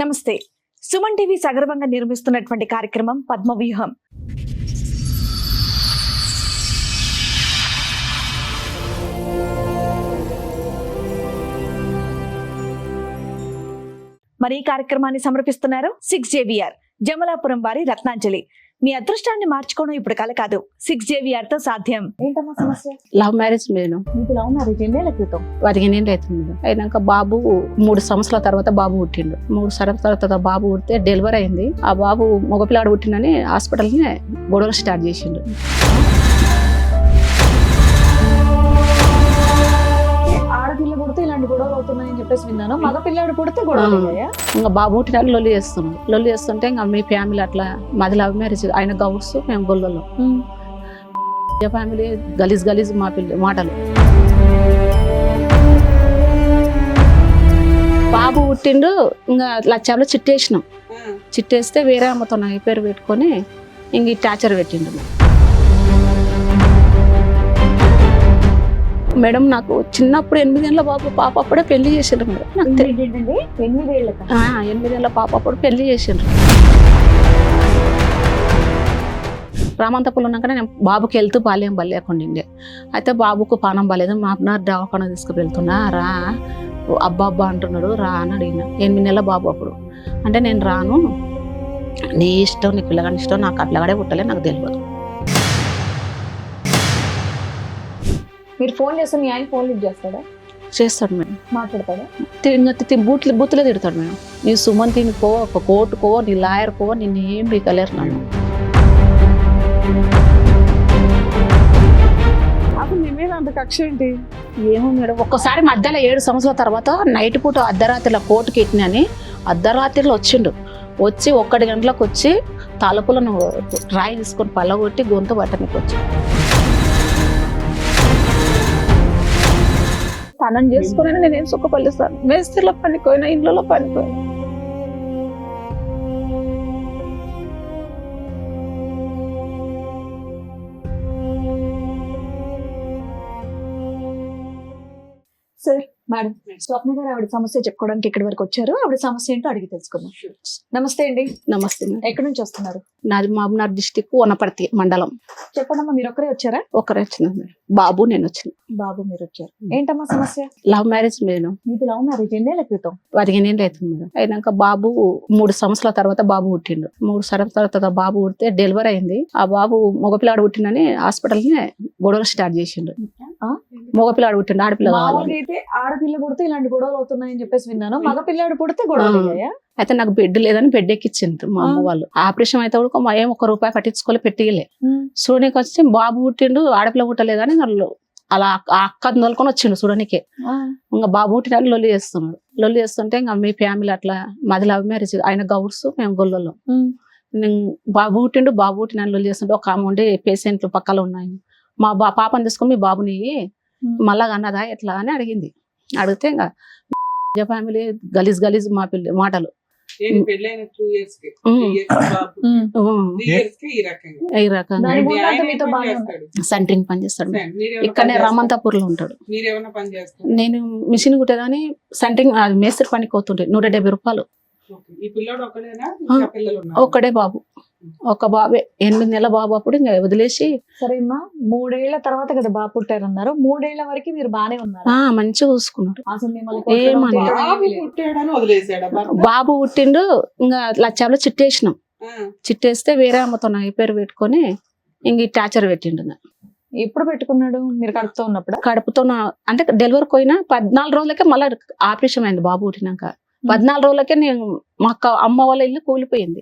నమస్తే. సుమన్ టీవీ సగర్వంగా నిర్మిస్తున్నటువంటి కార్యక్రమం పద్మవ్యూహం. మరి ఈ కార్యక్రమాన్ని సమర్పిస్తున్నారు 6JVR జమలాపురం వారి రత్నాంజలి. మీ అదృష్టాన్ని మార్చుకోవడం ఇప్పుడు కల కాదు, 6JVR తో సాధ్యం. ఏంటమ్మా సమస్య? Love marriage madam. మీకు లవ్ మ్యారేజ్ ఎన్నేళ్ల క్రితం? 15 అవుతుంది మేడం. అయినాక బాబు 3 సంవత్సరాల తర్వాత బాబు పుట్టిండు. 3 సంవత్సరాల తర్వాత బాబు పుడితే డెలివరీ అయింది. ఆ బాబు మగపిల్లాడు పుట్టిందని హాస్పిటల్ని గొడవలు స్టార్ట్ చేసిండు. ఆడపిల్ల పుడితే ఇలాంటి గొడవలు అవుతున్నాయని చెప్పేసి విన్నాను. మగ పిల్లాడు పుడితే గొడవలు అయ్యాయా? ఇంకా బాబు పుట్టినాడు లొల్లి చేస్తున్నాడు. లొల్లి చేస్తుంటే ఇంకా మీ ఫ్యామిలీ అట్లా మాది లవ్ మ్యారేజ్, ఆయన గౌడ్స్ మేము గొల్లలో. ఫ్యామిలీ గలీజ్ గలీజ్ మా మాటలు. బాబు పుట్టిండు, ఇంకా లచ్చాలో చిట్టేసినాం. చిట్టేస్తే వేరే అమ్మతో నా పేరు పెట్టుకొని ఇంక ఈ టార్చర్ పెట్టిండు. మేడం నాకు చిన్నప్పుడు 8 ఏళ్ళ బాబు పాప అప్పుడే పెళ్లి చేసిండ్రు మేడం. నాకు 8 ఏళ్ళ పాప అప్పుడు పెళ్లి చేసిండ్రు. రామంతపూర్లో ఉన్నాక నేను బాబుకి వెళ్తూ బాల్యం బలేకుండిండే. అయితే బాబుకు పానం బాలేదు, మా అబ్బాయి దవాఖాన తీసుకువెళ్తున్నా, రా అబ్బా అబ్బా అంటున్నాడు, రా అని అడిగిన. 8 నెలల బాబు అప్పుడు. అంటే నేను రాను, నీ ఇష్టం, నీ పిల్లగాని ఇష్టం, నాకు ఆ పిల్లగాడే పుట్టలే, నాకు తెలియదు. మీరు ఫోన్ చేస్తే మీ ఆయన ఫోన్ లిఫ్ట్ చేస్తాడా? చేస్తాడు మేడం. మాట్లాడతాడా? బూతులే తిడతాడు మేడం. నీ సుమంతిని కో, ఒక కోర్టుకో, నీ లాయర్ కో, నిన్ను ఏం బీకలేరు నన్ను. అప్పుడు మీ మీద అంత కక్ష ఏంటి? ఏమో మేడం, ఒక్కసారి మధ్యలో 7 సంవత్సరాల తర్వాత నైట్ పూట అర్ధరాత్రిలో కోర్టుకి ఎక్కినని అర్ధరాత్రిలో వచ్చిండు. వచ్చి 1 గంటలకు వచ్చి తలుపులను రాయి తీసుకొని పళ్ళగొట్టి గొంతు పట్టనికి వచ్చి తనని చేసుకుని నేనేం సుఖపల్లిస్తాను. మేస్త్రిలో పనిపోయినా, ఇంట్లో పనిపోయినా. సార్, మేడం స్వప్న గారు ఆవిడ సమస్య చెప్పుకోవడానికి ఇక్కడి వరకు వచ్చారు. ఆవిడ సమస్య ఏంటో అడిగి తెలుసుకుందాం. నమస్తే అండి. నమస్తే మేడం. ఎక్కడి నుంచి వస్తున్నారు? నాది మహబూబ్నగర్ డిస్టిక్, వనపర్తి మండలం. చెప్పండమ్మా, మీరు ఒక్కరే వచ్చారా? ఒకరే వచ్చిన మేడం. బాబు నేను వచ్చిన. బాబు మీరు వచ్చారు. ఏంటమ్మా సమస్య? Love marriage madam. మీది లవ్ మ్యారేజ్ ఎన్నేళ్ల క్రితం? 15 అవుతుంది మేడం. అయినాక బాబు 3 సంవత్సరాల తర్వాత బాబు పుట్టిండు. 3 సంవత్సరాల తర్వాత బాబు పుడితే డెలివరీ అయింది. ఆ బాబు మగపిల్లాడు పుట్టిందని హాస్పిటల్ని గొడవలు స్టార్ట్ చేసిండు. మగపిల్లాడు పుట్టిండు, ఆడపిల్ల కావాలి. అయితే ఆడపిల్ల పుడితే ఇలాంటి గొడవలు అవుతున్నాయని చెప్పేసి విన్నాను. మగ పిల్లాడు పుడితే గొడవలు అయ్యాయా? అయితే నాకు బెడ్ లేదని బెడ్ ఎక్కిచ్చిండ్రు మా అమ్మ వాళ్ళు. ఆపరేషన్ అయితే కూడా ఏం 1 రూపాయి పట్టించుకోలే, పెట్టియలే. చూడనికి వచ్చి బాబు పుట్టిండు, ఆడపిల్ల పుట్టలేదని వాళ్ళు అలా ఆ అక్క నోలుకొని వచ్చిండు చూడనికే. ఇంకా బాబు పుట్టినని లొల్లి చేస్తున్నాడు. లొల్లి చేస్తుంటే ఇంకా మీ ఫ్యామిలీ అట్లా మాది లవ్ మ్యారేజ్, ఆయన గౌడ్స్ మేము గొల్లలో. బాబు పుట్టినని లొల్లి చేస్తుంటే ఒక ఆమె ఉండి పేషెంట్లు పక్కలో ఉన్నాయి. మా పాపని తీసుకొని మీ బాబుని మళ్ళా అన్నదా ఎట్లా అని అడిగింది. అడిగితే ఇంకా ఫ్యామిలీ గలీజ్ గలీజ్ మా మాటలు. ఈ రకంగా సెంటరింగ్ పని చేస్తాడు. ఇక్కడనే రామంతాపూర్ లో ఉంటాడు. నేను మిషన్ కుట్టేదాని సెంటరింగ్ మేస్త్రి పనికి పోతుండే. 170 రూపాయలు. ఒక్కడే బాబు, ఒక బాబే. 8 నెలల బాబు అప్పుడు ఇంకా వదిలేసి. సరేమ్మా, 3 ఏళ్ల తర్వాత కదా బాబు పుట్టారన్నారు. 3 ఏళ్ల వరకు మీరు బానే ఉన్నారు, మంచిగా చూసుకున్నారు. బాబు పుట్టిండు, ఇంకా లచ్చాలో చిట్టేసినాం. చిట్టేస్తే వేరే అమ్మతో నా పేరు పెట్టుకొని ఇంక ఈ టార్చర్ పెట్టిండు. ఎప్పుడు పెట్టుకున్నాడు? మీరు కడుపుతో ఉన్నప్పుడు? కడుపుతో అంటే డెలివరీ పోయినా 14 రోజులకే మళ్ళీ ఆపరేషన్ అయింది. బాబు పుట్టినాక 14 రోజులకే నేను మా అమ్మ వాళ్ళ ఇల్లు కూలిపోయింది.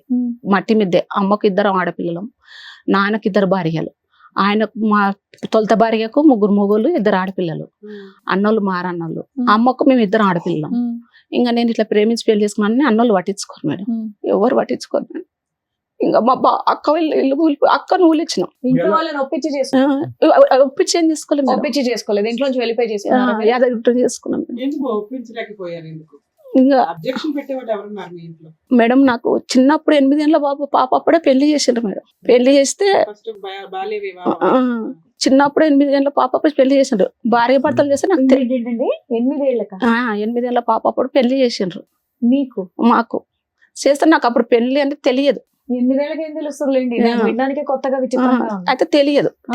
మట్టి మిద్దే. అమ్మకు 2 ఆడపిల్లలం, నాన్నకి 2 భార్యలు. ఆయనకు మా తొలత భార్యకు 3 మొగుళ్ళు, 2 ఆడపిల్లలు. అన్నోళ్ళు మారన్నోళ్ళు. అమ్మకు మేము 2 ఆడపిల్లలం. ఇంకా నేను ఇట్లా ప్రేమించి పెళ్లి చేసుకున్నాను. అన్నోళ్ళు పట్టించుకోరు మేడం, ఎవరు పట్టించుకోరు మేడం. ఇంకా మా అక్క ఇల్లు కూలిపోయి అక్కను ఊలిచ్చినాం. ఇంట్లో వాళ్ళని ఒప్పించి ఒప్పించి ఏం చేసుకోలేదు. ఒప్పించి చేసుకోలేదు, ఇంట్లో నుంచి వెళ్ళిపోయి చేసుకున్నాం. యాదగిరి చేసుకున్నాం. ఇంకా మేడం నాకు చిన్నప్పుడు 8 ఏళ్ళ బాబు పాప అప్పుడే పెళ్లి చేసిండ్రు మేడం. పెళ్లి చేస్తే చిన్నప్పుడు 8 ఏళ్ళ పాప అప్పుడు పెళ్లి చేసిండ్రు. భార్య భర్తలు చేస్తే నాకు 8 ఏళ్ల 8 ఏళ్ళ పాప అప్పుడు పెళ్లి చేసిండ్రు. మీకు మాకు చేస్తే నాకు అప్పుడు పెళ్లి అంటే తెలియదు. 8 ఏం తెలుస్తుందిలేండి, నాకు వినడానికే కొత్తగా విచిత్రంగా ఉంది. అయితే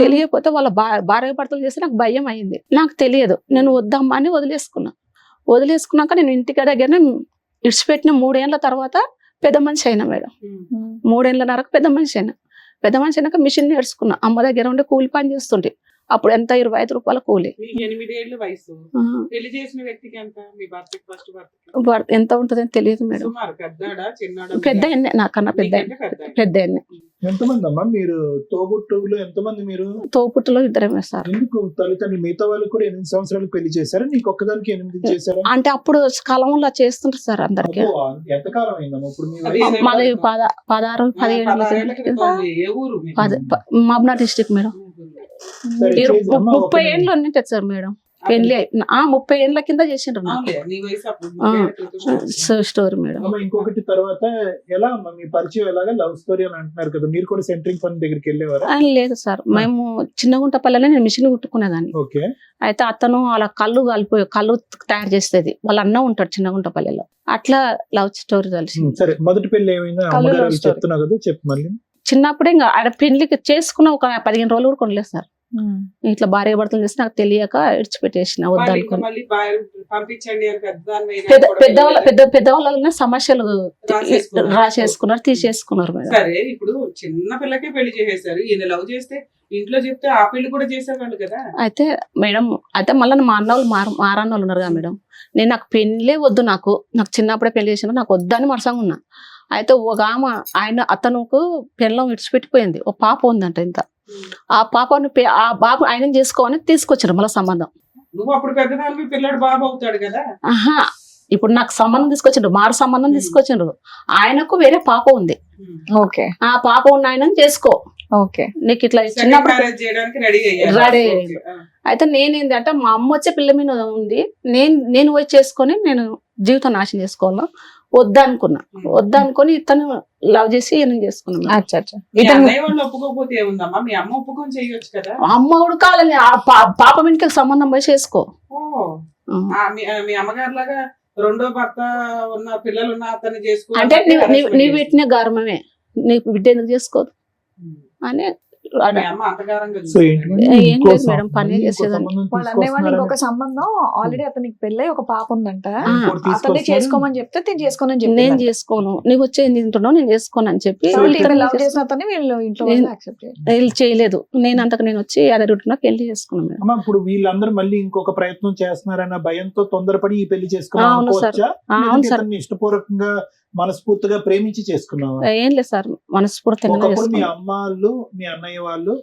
తెలియకపోతే వాళ్ళ భార్య భర్తలు చేస్తే నాకు భయం అయింది. నాకు తెలియదు, నేను వద్దమ్మా అని వదిలేసుకున్నాక నేను ఇంటికి దగ్గర ఇడిచిపెట్టిన 3 ఏళ్ల తర్వాత పెద్ద మనిషి అయినా మేడం. 3 ఏళ్ళన్నరకు పెద్ద మనిషి అయినాక మిషన్ నేర్చుకున్నా. అమ్మ దగ్గర ఉండి కూలి పని చేస్తుంటే అప్పుడు ఎంత 25 రూపాయల కూలి. మీకు 8 ఏళ్ల వయసు. పెళ్లి చేసిన వ్యక్తికి ఎంత? మీ భర్తకి ఫస్ట్ ఎంత ఉంటుందని తెలియదు మేడం. సుమారు పెద్దడా చిన్నడా? పెద్ద ఎన్నే, నాకన్నా పెద్ద ఎన్నే. ఎంతమంది అమ్మా మీరు తోబుట్టువులు? ఎంతమంది మీరు? తోపుట్టులో 2 సార్. ఎందుకు తల్లిదండ్రులు మిగతా వాళ్ళు కూడా 8 సంవత్సరాలకు పెళ్లి చేశారా? నీకు ఒక్కదానికి 8 చేశారా? అంటే అప్పుడు కాలంలో చేస్తుంటారు సార్ అందరికి. అబ్బో, ఎంతకాలం అయిందమ్మా ఇప్పుడు మీ అది వయసు? మళ్ళీ 16, 17 ఏ ఊరు మీది? Mahabubnagar district madam. సరే, చేసి అమ్మా, 30 ఏళ్ళు ఉన్నట్టు సార్ మేడం పెళ్లి. 30 ఏళ్ళ కింద చేసిండ్రు నాకు అవునులే, నీ వయసు అప్పుడు 30 ఏళ్ల క్రితం. Story madam. అమ్మా, ఇంకొకటి తర్వాత ఎలా అమ్మా మీ పరిచయం ఎలాగా? లవ్ స్టోరీ అని అంటున్నారు కదా, మీరు కూడా సెంటరింగ్ పని దగ్గరికి వెళ్ళేవారా? లేదు సార్, మేము చిన్నగుంటపల్లెలో నేను మిషన్ కుట్టుకునేదాన్ని. ఓకే. అయితే అతను అలా కళ్ళు తయారు చేసేది, వాళ్ళ అన్న ఉంటాడు చిన్నగుంటపల్లెలో. అట్లా లవ్ స్టోరీ కలిసి. సరే, మొదటి పెళ్లి ఏమైందా? కళ్ళు అమ్మగారు love అవి story. చెప్తున్నావు కదా, చెప్పు మళ్ళీ. చిన్నప్పుడే ఇంకా ఆడ పెళ్లికి చేసుకున్న ఒక 15 రోజులు కూడా కొనలేదు సార్. ఇట్లా భార్య భర్తలు చేసి నాకు తెలియక ఇడిచిపెట్టేసిన వద్దనుకుని. మళ్ళీ పంపించండి అని పెద్దవాళ్ళ సమస్యలు రాసేసుకున్నారు, తీసేసుకున్నారు మేడం. సరే, ఇప్పుడు చిన్న పిల్లకే పెళ్లి చేసేసారు. ఈయన లవ్ చేస్తే ఇంట్లో చెప్తే ఆ పెళ్లి కూడా చేసేవాళ్ళు కదా. అయితే మేడం, అయితే మళ్ళీ మా అన్న వాళ్ళు మారన్న వాళ్ళు ఉన్నారు కదా మేడం. నాకు పెళ్ళే వద్దు, నాకు చిన్నప్పుడే పెళ్లి చేసిన, నాకు వద్దని మరసంగా ఉన్నా. అయితే ఒక అతనుకు పెళ్ళం విడిచిపెట్టిపోయింది, ఒక పాప ఉందంట. ఇంత ఆ పాపను ఆ బాబు ఆయన చేసుకోవాలని తీసుకొచ్చారు మళ్ళీ సంబంధం. నువ్వు అప్పుడు పెద్దదాన్ని, పిల్లడు బాబు అవుతాడు కదా. ఆహా, ఇప్పుడు నాకు సంబంధం తీసుకొచ్చిండ్రు, మారు సంబంధం తీసుకొచ్చిండ్రు. ఆయనకు వేరే పాప ఉంది. ఓకే. ఆ పాప ఉన్న ఆయన చేసుకో, ఓకే, నీకు ఇట్లా Second చిన్నప్పుడు marriage చేయడానికి రెడీ అయ్యారు. రెడీ ఓకే, అయ్యారు. అయితే నేనేంటంటే మా అమ్మ వచ్చే పిల్ల మీద ఉంది, నేను పోయి చేసుకొని నేను జీవితం నాశనం చేసుకోవాలా వద్దనుకొని ఇతను లవ్ చేసి ఈయన చేసుకున్నాను. మీ అన్నయ్య వాళ్ళు ఒప్పుకోకపోతే ఏముందమ్మా? మీ అమ్మ ఒప్పుకొని చేయొచ్చు కదా. అమ్మ ఉడకాలని పాప ఇంటికి సంబంధం పోయి చేసుకో. మీ అమ్మగారు లాగా రెండో భర్త ఉన్న పిల్లలు ఉన్న అతన్ని చేసుకో అంటే నీ పెట్టిన గర్వమే, నీ బిడ్డ ఎందుకు చేసుకోదు అని. మీ అమ్మ అంతగారంగా సో చూసింది. ఏం లేదు మేడం, పని చేసేదాన్ని. వాళ్ళ అన్నయ్య వాళ్ళు ఇంకొక సంబంధం ఆల్రెడీ అతనికి పెళ్ళై ఒక పాప ఉందంట. అతన్ని చేసుకోమని చెప్తే తిని చేసుకోనని చెప్పి నేను చేసుకోను, నీకు వచ్చే తింటున్నావు, నేను చేసుకోను అని చెప్పి లవ్ చేసిన అతన్ని వీళ్ళు ఇంట్లో యాక్సెప్ట్ చేయాలి. వీళ్ళు చేయలేదు. నేను అంతకు నేను వచ్చి అదే రూట్ పెళ్లి చేసుకున్నాను. అమ్మా, ఇప్పుడు వీళ్ళందరూ మళ్ళీ ఇంకొక ప్రయత్నం చేస్తున్నారన్న భయంతో తొందరపడి ఈ పెళ్లి చేసుకున్నావు అవును సార్. అనుకోవచ్చా? అవును లేదంటే సార్. ఇతన్ని ఇష్టపూర్వకంగా మనస్ఫూర్తిగా ప్రేమించి చేసుకున్నావా? ఏం లేదు సార్, మనస్ఫూర్తిగా ఒకప్పుడు మీ చేసుకున్నాను. అమ్మ వాళ్ళు మీ అన్నయ్య వాళ్ళు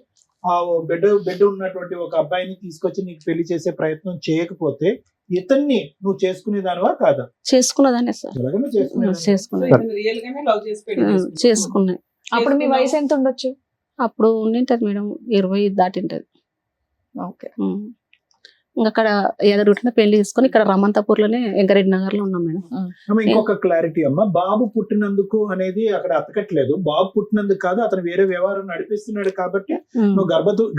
ఆ బిడ్డ ఉన్నటువంటి ఒక అబ్బాయిని తీసుకొచ్చి నీకు పెళ్లి చేసే ప్రయత్నం చేయకపోతే ఇతన్ని నువ్వు చేసుకునేదానివా కాదా? చేసుకున్నదానే సార్, ఎలాగైనా చేసుకునేదానివా? చేసుకున్నా ఇతను రియల్ గానే లవ్ చేసి పెళ్లి చేసుకున్నాడు. చేసుకున్నాయి. అప్పుడు మీ వయసు ఎంత ఉండొచ్చు? అప్పుడు ఉండింటది మేడం, 20 దాటింటది. ఓకే. ఇంకా అక్కడ ఎదురుట్టిన పెళ్లి తీసుకొని ఇక్కడ రమంతాపూర్ లోనే వెంకరెడ్డి నగర్ లో ఉన్నాం మేడం. అమ్మ, ఇంకొక క్లారిటీ అమ్మా, బాబు పుట్టినందుకు అనేది అక్కడ అతకట్లేదు. బాబు పుట్టినందుకు కాదు, అతను వేరే వ్యవహారం నడిపిస్తున్నాడు కాబట్టి నువ్వు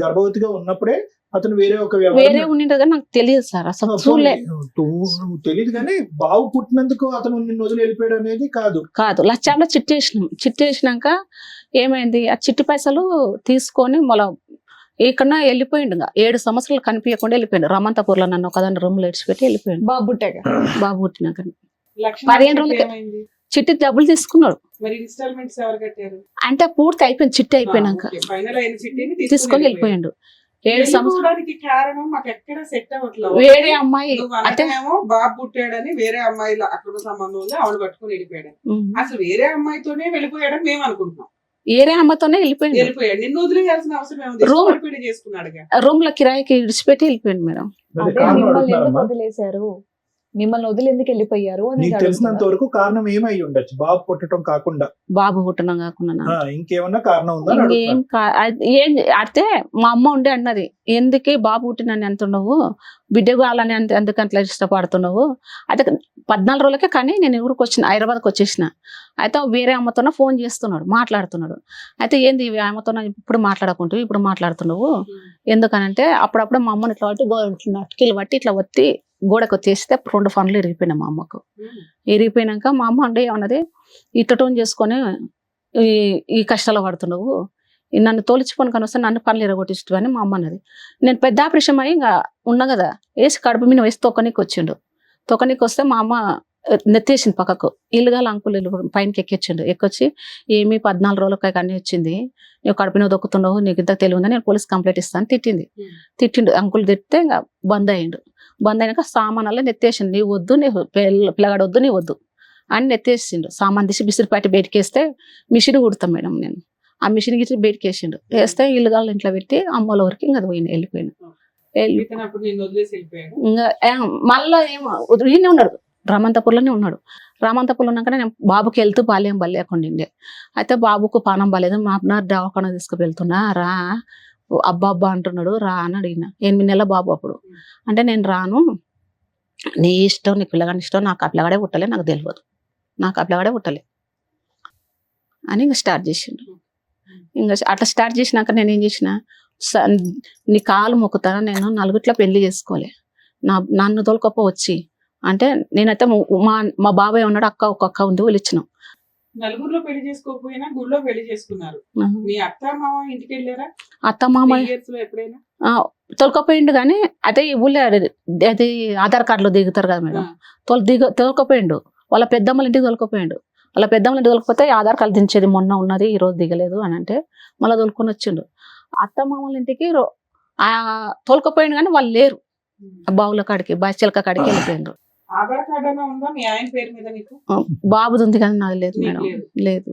గర్భవతిగా ఉన్నప్పుడే అతను వేరే ఒక వేరే వ్యవహారం ఉండింటది కానీ నాకు తెలియదు సార్, అసలు చూడలే. నువ్వు తెలియదు కానీ బాబు పుట్టినందుకు అతను నిన్ను వదిలి వెళ్ళిపోయాడు అనేది కాదు. లక్షల్లో చిట్టేసినాక ఏమైంది, ఆ చిట్టి పైసలు తీసుకొని మళ్ళీ ఇక్కడ వెళ్ళిపోయిండు. 7 సంవత్సరాలు కనిపించకుండా వెళ్ళిపోయిండు. రమంతాపూర్ లో నన్ను ఒకదాన్ని రూమ్ లో ఇడిచిపెట్టి వెళ్ళిపోయిండు. బాబు పుట్టాక బాబు పుట్టినాక లక్ష్మీ 15 రోజులకి ఏమైంది? చిట్టి డబ్బులు తీసుకున్నాడు. మరి ఇన్స్టాల్మెంట్స్ ఎవరు కట్టారు? అంటే పూర్తి అయిపోయింది, చిట్టి అయిపోయినాక ఫైనల్ అయిన చిట్టిని తీసుకొని వెళ్ళిపోయాడు. 7 సంవత్సరాలు వెళ్ళిపోవడానికి కారణం మాకు ఎక్కడ సెట్ అవ్వట్లేదు. వేరే అమ్మాయి అంటే అంటే బాబు పుట్టాడని వేరే అమ్మాయిల అక్కడ సంబంధం ఉంది, ఆవిడ పట్టుకుని వెళ్ళిపోయాడు. అసలు వేరే అమ్మాయితోనే వెళ్ళిపోయాడని మేము అనుకుంటున్నాం. వేరే అమ్మతోనే వెళ్ళిపోయిండు. వెళ్ళిపోయాడు, నిన్ను వదిలేయాల్సిన అవసరం ఏముంది? Room- ఇష్టపడి పెళ్లి చేసుకున్నాడుగా. రూమ్ లో కిరాయికి ఇడిచిపెట్టి వెళ్ళిపోయింది మేడం. అదే అదే కారణం మిమ్మల్ని ఎందుకు అడుగుతున్నారమ్మా. వదిలేశారు, మిమ్మల్ని వదిలి ఎందుకు వెళ్ళిపోయారు అని నీకు తెలిసినంత వరకు కారణం ఏమై ఉండొచ్చు, బాబు పుట్టడం కాకుండా బాబు పుట్టడం కాకుండా ఇంకేమన్నా కారణం ఉందా అని ఇంకేం ఏం అయితే మా అమ్మ ఉండే అన్నది, ఎందుకే బాబు పుట్టినని ఎంత ఉండవు, బిడ్డ కావాలని ఎందుకు అట్లా ఇష్టపడుతున్నావు. అయితే 14 రోజులకే కానీ నేను ఊరికి వచ్చిన, హైదరాబాద్కి వచ్చేసిన. అయితే వేరే అమ్మతోనే ఫోన్ చేస్తున్నాడు, మాట్లాడుతున్నాడు. అయితే ఏంది అమ్మతో ఇప్పుడు మాట్లాడుకుంటూ ఇప్పుడు మాట్లాడుతున్నావు ఎందుకనంటే అప్పుడప్పుడు మా అమ్మని ఇట్లా బట్టి అటుకీలు బట్టి ఇట్లా ఒత్తి గోడకు వచ్చేస్తే 2 ఫన్లు ఇరిగిపోయినాయి మా అమ్మకు. ఇరిగిపోయినాక మా అమ్మ అంటే ఏమన్నది, ఇట్టటోన్ చేసుకొని ఈ కష్టాలు పడుతున్నావు, నన్ను తోలిచుకొని కానీ వస్తే నన్ను పనులు ఎరగొట్టిస్తు అని మా అమ్మ అన్నది. నేను పెద్ద ఆపరేషన్ అయ్యి ఇంకా ఉన్నా కదా, వేసి కడుపు మీద వేసి తొక్కనీకి వచ్చిండు. తొక్కనీకి వస్తే మా అమ్మ నెత్తేసింది పక్కకు. ఇల్లుగాల అంకులు పైనకి ఎక్కిచ్చిండు. ఎక్కొచ్చి ఏమి 14 రోజులకి అన్నీ వచ్చింది, నువ్వు కడుపున దొక్కుతున్నావు, నీకు ఇంత తెలియదు, నేను పోలీస్ కంప్లైంట్ ఇస్తాను తిట్టిండు. అంకులు తిట్టితే ఇంకా బంద్ అయ్యిండు. బంద్ అయినాక సామాన్లలో నెత్తేసిండు. నీ వద్దు, నీ పిల్లగాడు వద్దు, నీ వద్దు అని నెత్తేసిండు. సామాన్ తీసి బిసిరిపాటి బయటకేస్తే మిషన్ కుడతాం మేడం నేను. ఆ మిషన్ గిట్టి బయటకేసిండు. వేస్తే ఇల్లుగాల ఇంట్లో పెట్టి అమ్మల వరకు ఇంకా అది వెళ్ళిపోయినా. ఇంకా మళ్ళా ఏమో ఈయనే ఉన్నాడు, రామంతపూర్లోనే ఉన్నాడు. రామంతపూర్లో ఉన్నాక నేను బాబుకి వెళ్తూ బాల్యం బలేకుండిండే. అయితే బాబుకు పానం బాలేదు, మా అన్న దవాఖాన తీసుకువెళ్తున్నా, రా అబ్బా అంటున్నాడు, రా అని అడిగిన. 8 నెలల బాబు అప్పుడు. అంటే నేను రాను, నీ ఇష్టం, నీ పిల్లగాని ఇష్టం, నాకు ఆ పిల్లగాడే పుట్టలే, నాకు తెలియదు, నాకు ఆ పిల్లగాడే పుట్టలే అని ఇంకా స్టార్ట్ చేసిండు. ఇంకా అట్లా స్టార్ట్ చేసినాక నేను ఏం చేసిన, నీ కాలు మొక్కుతాను, నేను నలుగుట్ల పెళ్లి చేసుకోలే, నన్ను తోలుకొప్ప వచ్చి అంటే నేనైతే మా బాబాయ్ ఉన్నాడు, ఒక అక్క ఉంది, వాళ్ళు ఇచ్చినాం. నలుగురిలో పెళ్లి చేసుకోకపోయినా గుడిలో పెళ్లి చేసుకున్నారు. మీ అత్త మామ ఇంటికి వెళ్ళారా? అత్త మామ ఎప్పుడైనా తొలకపోయిండు కానీ అదే ఊళ్ళో అది ఆధార్ కార్డులో దిగుతారు కదా మేడం, తొలకపోయిండు. వాళ్ళ పెద్దమ్మల ఇంటికి తొలకపోయిండు. వాళ్ళ పెద్దమ్మల ఇంటికి తొలకపోతే ఆధార్ కార్డు దించేది మొన్న ఉన్నది, ఈ రోజు దిగలేదు అని అంటే మళ్ళీ తొలుకొని వచ్చిండు. అత్త మామల ఇంటికి తోలుకపోయిండు కానీ వాళ్ళు లేరు. బావుల కాడికి బాచిలక కాడికి వెళ్ళిపోయిండ్రు. ఆధార్ కార్డు అయినా ఉందా మీ ఆయన పేరు మీద? నీకు బాబుది ఉంది కానీ నాకు లేదు మేడం. లేదు.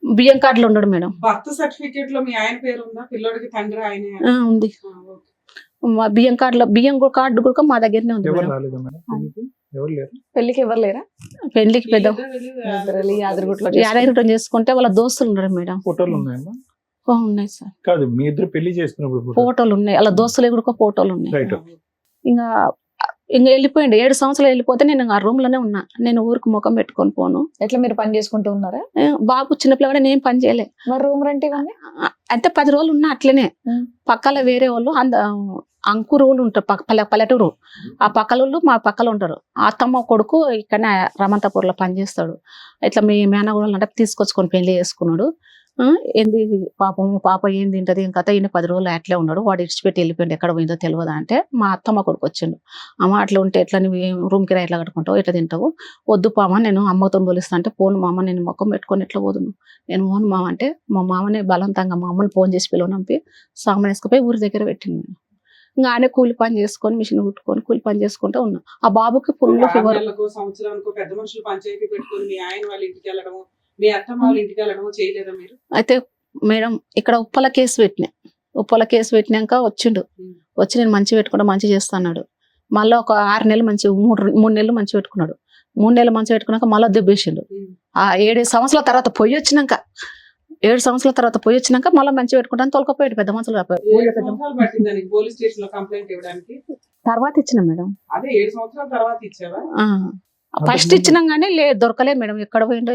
బియ్యం కార్డులో ఉన్నాడు మేడం. బర్త్ సర్టిఫికేట్ లో మీ ఆయన పేరు ఉందా? పిల్లోడికి తండ్రి ఆయన ఉంది. బియ్యం కార్డులో బియ్యం కార్డు కూడా మా దగ్గరనే ఉంది. పెళ్లికి ఎవరు లేరా? పెళ్లికి పెద్ద యాదగిరిగుట్టం చేసుకుంటే వాళ్ళ దోస్తులు ఉన్నారు మేడం. ఫోటోలు ఉన్నాయమ్మా? ఉన్నాయి సార్. కాదు, మీ ఇద్దరు పెళ్లి చేసుకున్నప్పుడు ఫోటోలు ఉన్నాయి, వాళ్ళ దోస్తులు కూడా ఫోటోలు ఉన్నాయి. రైట్. ఇంకా వెళ్ళిపోయిండు. 7 సంవత్సరాలు వెళ్ళిపోతే నేను ఆ రూమ్ లోనే ఉన్నా. నేను ఊరికి ముఖం పెట్టుకొని పోను. ఎట్లా మీరు పని చేసుకుంటూ ఉన్నారా? బాబు చిన్నపిల్ల నేను పని చేయలే. మరి రూమ్ రెంట్ అంటే 10 రోజులు ఉన్నా అట్లనే. పక్కల వేరే వాళ్ళు అంకురు ఉంటారు, పల్లెటూరు. ఆ పక్కల మా పక్కల ఉంటారు. అత్తమ్మ కొడుకు ఇక్కడనే రామంతపూర్లో పనిచేస్తాడు. ఇట్లా మీ మేనగోడలు అంటే తీసుకొచ్చుకొని పెళ్లి చేసుకున్నాడు. ఏంది పాప ఏం తింటది ఇంకా 10 రోజులు అట్లే ఉన్నాడు. వాడు ఇడిచిపెట్టి వెళ్ళిపోయింది, ఎక్కడ పోయిందో తెలియదా అంటే మా అత్తమ్మ కొడుకు వచ్చిండు. అమ్మ అట్లా ఉంటే ఎట్లా నువ్వు రూమ్ కిరా ఎట్లా కట్టుకుంటావు, ఎట్లా తింటావు, వద్దు పామ నేను అమ్మతో పోలిస్తా అంటే పోను మామ, నేను మొక్కం పెట్టుకొని ఎట్లా పోదును, నేను పోను మామ అంటే మా మామనే బలవంతంగా మా అమ్మని ఫోన్ చేసి పిలువనంపి సామాన్ వేసుకుపోయి ఊరి దగ్గర పెట్టింది. నేను ఇంకా ఆయన కూలి పని చేసుకొని మిషన్ కుట్టుకొని కూలి పని చేసుకుంటూ ఉన్నా. ఆ బాబుకి ఫుల్ ఫీవర్. సంవత్సరానికి పెద్ద మనుషులు పంచాయతీ పెట్టుకొని మీ ఆయన వాళ్ళ ఇంటికి వెళ్ళడము, మీ అత్తమ్మ వాళ్ళ ఇంటికి వెళ్ళడము చేయలేదా మీరు? అయితే మేడం ఇక్కడ ఉప్పల కేసు పెట్టినాక వచ్చిండు. వచ్చి నేను మంచి పెట్టుకుంటా, మంచి చేస్తాడు. మళ్ళీ ఒక 6 నెలలు మంచి 3 నెలలు మంచి పెట్టుకున్నాడు. 3 నెలలు మంచి పెట్టుకున్నాక మళ్ళీ దెబ్బేసిండు. ఆ 7 సంవత్సరాల తర్వాత పోయి వచ్చినాక 7 సంవత్సరాల తర్వాత పోయి వచ్చినాక మళ్ళీ మంచి పెట్టుకుంటాను తొలకపోయాడు. పెద్ద మనుషులు పోలీస్ స్టేషన్ లో కంప్లైంట్ ఇవ్వడానికి తర్వాత ఇచ్చిన మేడం. అదే 7 సంవత్సరాల తర్వాత ఇచ్చావా? ఫస్ట్ ఇచ్చినాం కానీ దొరకలేదు మేడం, ఎక్కడ పోయిండో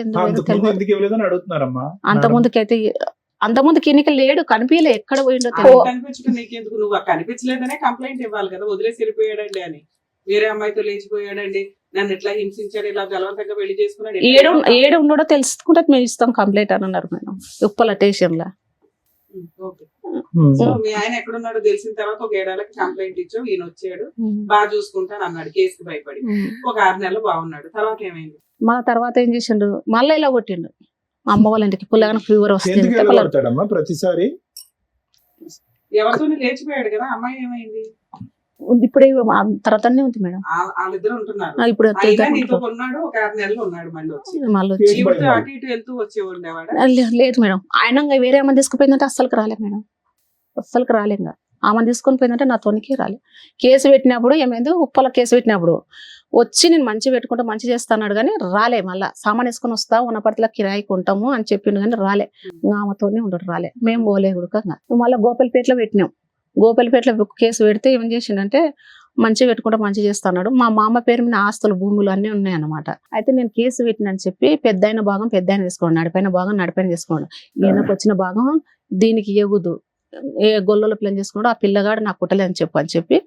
అంత ముందుకి ఎన్నిక లేడు, కనిపించలే, ఎక్కడ పోయిండో కనిపించడం నీకెందుకు? నువ్వు కనిపించలేదనే కంప్లైంట్ ఇవ్వాలి కదా, వదిలేసి వెళ్ళిపోయాడండి అని. వేరే అమ్మాయితో లేచిపోయాడండి, నన్ను ఎట్లా హింసించాడు, ఇలా బలవంతంగా పెళ్లి చేసుకున్నాడు, ఏడు ఉన్నాడో తెలుసుకుంటే మేము ఇస్తాం కంప్లైంట్ అని అన్నారు మేడం ఉప్పల స్టేషన్ లో. సో మీ ఆయన ఎక్కడున్నాడో తెలిసిన తర్వాత ఒక 7 ఏళ్ళకి కంప్లైంట్ ఇచ్చావు, ఈయన వచ్చాడు బాగా చూసుకుంటాను అన్నాడు, కేసుకి భయపడి. ఒక 6 నెలలు బాగున్నాడు, తర్వాత ఏమైంది? మళ్ళీ తర్వాత ఏం చేసిండు, మళ్ళీ ఇలా కొట్టిండు. అమ్మ వాళ్ళ ఇంటికి పుల్లగా ఫీవర్ వస్తుంది ప్రతిసారి. ఎవరితో లేచిపోయాడు కదా, అమ్మాయి ఏమైంది? ఇప్పుడే తర్వాతనే ఉంది మేడం. వాళ్ళిద్దరు ఉంటున్నారు. ఇప్పుడు ఉన్నాడు, ఒక 6 నెలలు ఉన్నాడు, మళ్ళీ వచ్చి అటు ఇటు వెళ్తూ వచ్చి ఉండేవాడు. లేదు మేడం, ఆయన వేరే అమ్మ తీసుకుపోయిందంటే అస్సలుకి రాలేదు మేడం, అస్సలుకి రాలేదు. ఆమె తీసుకొని పోయిందంటే నా తోనికి రాలే. కేసు పెట్టినప్పుడు ఏమైంది, ఉప్పల కేసు పెట్టినప్పుడు వచ్చి నేను మంచి పెట్టుకుంటా మంచి చేస్తాడు కానీ రాలే. మళ్ళీ సామాన్ వేసుకొని వస్తా ఉన్నపట్ల కిరాయికి ఉంటాము అని చెప్పిండు కానీ రాలే. ఆమెతోనే ఉండడు, రాలే. మేము పోలే ఉడకంగా. మళ్ళీ గోపాలపేటలో పెట్టినాం. గోపాలపేటలో కేసు పెడితే ఏం చేసిండంటే మంచి పెట్టుకుంటా మంచి చేస్తున్నాడు. మా మామ పేరు మీద ఆస్తులు భూములు అన్నీ ఉన్నాయన్నమాట. అయితే నేను కేసు పెట్టినని చెప్పి పెద్దయిన భాగం పెద్ద ఆయన తీసుకోండి, నడిపైన భాగం నడిపైన తీసుకోండి, ఈయనకు వచ్చిన భాగం దీనికి ఎగుదు ఏ గొల్లలో పిల్లని చేసుకున్నాడో ఆ పిల్లగాడు నాకు కుట్టలే అని చెప్పి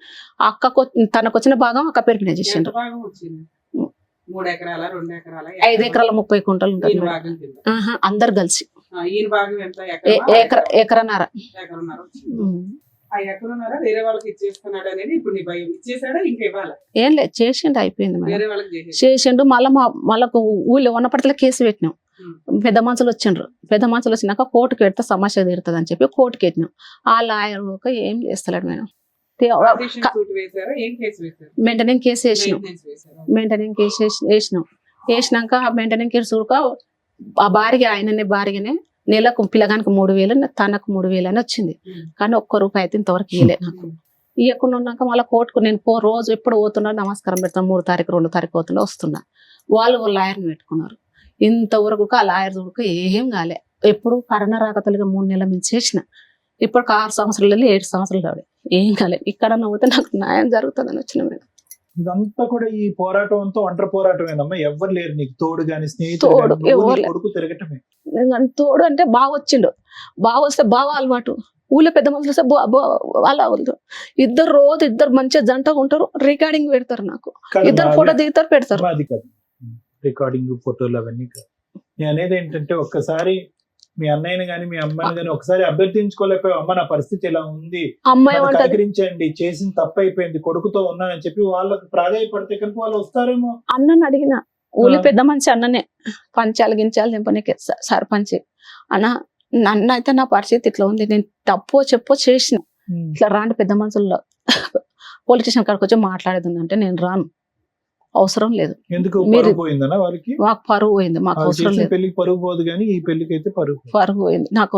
ఆ అక్కకు తనకు వచ్చిన భాగం అక్క పేరు మీద ఎంత చేసిండు. భాగం వచ్చింది? 3 ఎకరాల 2 ఎకరాల 5 ఎకరాల 30 కుంటలు ఉంటుంది ఈయన మేడం. భాగం కింద. ఆహా, అందరు కలిసి ఈయన భాగం ఎంత? ఎకరన్నర. ఎకరన్నర వచ్చింది. ఆ ఎకరన్నర వేరే వాళ్ళకి ఇచ్చేస్తున్నాడు అనేది ఇప్పుడు నీ భయం. ఇచ్చేసాడా ఇంకా ఇవ్వాలా? ఏం లేదు, చేసిండు అయిపోయింది మేడం. వేరే వాళ్ళకి చేసేసి చేసిండు. మళ్ళా ఊళ్ళో ఉన్నప్పటిలో కేసు పెట్టినాం. పెద్ద మనుషులు వచ్చిండ్రు. పెద్ద మనుషులు వచ్చినాక కోర్టుకి పెడితే సమస్య తీరుతుంది అని చెప్పి కోర్టుకి పెట్టినాం. ఆ లాయర్ ఏం చేస్తలేడు మేడం. Partition suit వేశారా? ఏం కేసు వేశారు? మెయింటెనింగ్ కేసు వేసినాం. Maintenance వేశారా? మెయింటెనింగ్ కేసు వేసినాక ఆ మెయింటెనింగ్ కేసు చూడక ఆ భార్యనే నెలకు పిల్లగానికి 3,000 తనకు 3,000 అని వచ్చింది. కానీ ఒక్క రూపాయి అయితే ఇంతవరకు ఇవ్వలే నాకు. ఇవ్వకుండా ఉన్నాక మళ్ళీ కోర్టుకు నేను రోజు ఎప్పుడు పోతున్నా నమస్కారం పెడతాను. 3 తారీఖు 2 తారీఖు పోతున్నా వస్తున్నా. వాళ్ళు లాయర్ని పెట్టుకున్నారు. ఇంతవరకు ఆ లాయర్ చూడక ఏం కాలే. ఎప్పుడు కరోనా రాకతలుగా 3 నెలల మించి చేసిన. ఇప్పుడు 6 సంవత్సరాలు 7 సంవత్సరాలు కావాలి, ఏం కాలేదు. ఇక్కడ పోతే నాకు న్యాయం జరుగుతుందని వచ్చిన మేడం. ఇదంతా కూడా ఈ పోరాటం అంతా ఒంటరి పోరాటమేనమ్మా. ఎవరు లేరు నీకు తోడు గాని, స్నేహితుడు తోడు గాని, నువ్వు ఎవరు నీ లేరు. కొడుకు తిరగటమే. తోడు అంటే బాగా వచ్చిండు. బాగా వస్తే బాగా అలవాటు. ఊళ్ళో పెద్ద మనుషులు వస్తే వాళ్ళ ఇద్దరు మంచిగా జంటగా ఉంటారు. రికార్డింగ్ పెడతారు నాకు. కాదు, ఇద్దరు నాది- ఫోటో దిగుతారు, పెడతారు. అది కాదు రికార్డింగ్ ఫోటోలు అవన్నీ కాదు. నేను అనేది ఏంటంటే ఒక్కసారి మీ అన్నయ్యని గాని మీ అమ్మని గాని ఒకసారి అభ్యర్థించుకోలేకపోయావు. అమ్మ నా పరిస్థితి ఇలా ఉంది, అమ్మాయి నన్ను ఏమంటది, కనికరించండి, చేసిన తప్పు అయిపోయింది, కొడుకుతో ఉన్నానని చెప్పి వాళ్ళకి ప్రాధాయపడితే కనుక వాళ్ళు వస్తారేమో. అన్నని అడిగిన. ఊళ్ళో పెద్ద మనిషి అన్ననే పంచాలు గించాలు నింపనికే సర్పంచ్ అన్న. నన్ను అయితే నా పరిస్థితి ఇట్లా ఉంది, నేను తప్పో చెప్పో చేసిన, ఇట్లా రాండి పెద్ద మనుషుల్లో పోలీస్ స్టేషన్ కాడికి వచ్చి మాట్లాడేది అంటే నేను రాను, అవసరం లేదు. ఎందుకు మీరు- పరుగు పోయిందనా వాళ్ళకి? మాకు పరువు పోయింది, మాకు వాళ్ళు అవసరం చేసిన లేదు. పెళ్లికి పరుగు పోదు కానీ ఈ పెళ్లికి అయితే పరుగు. పరువు పోయింది, నాకు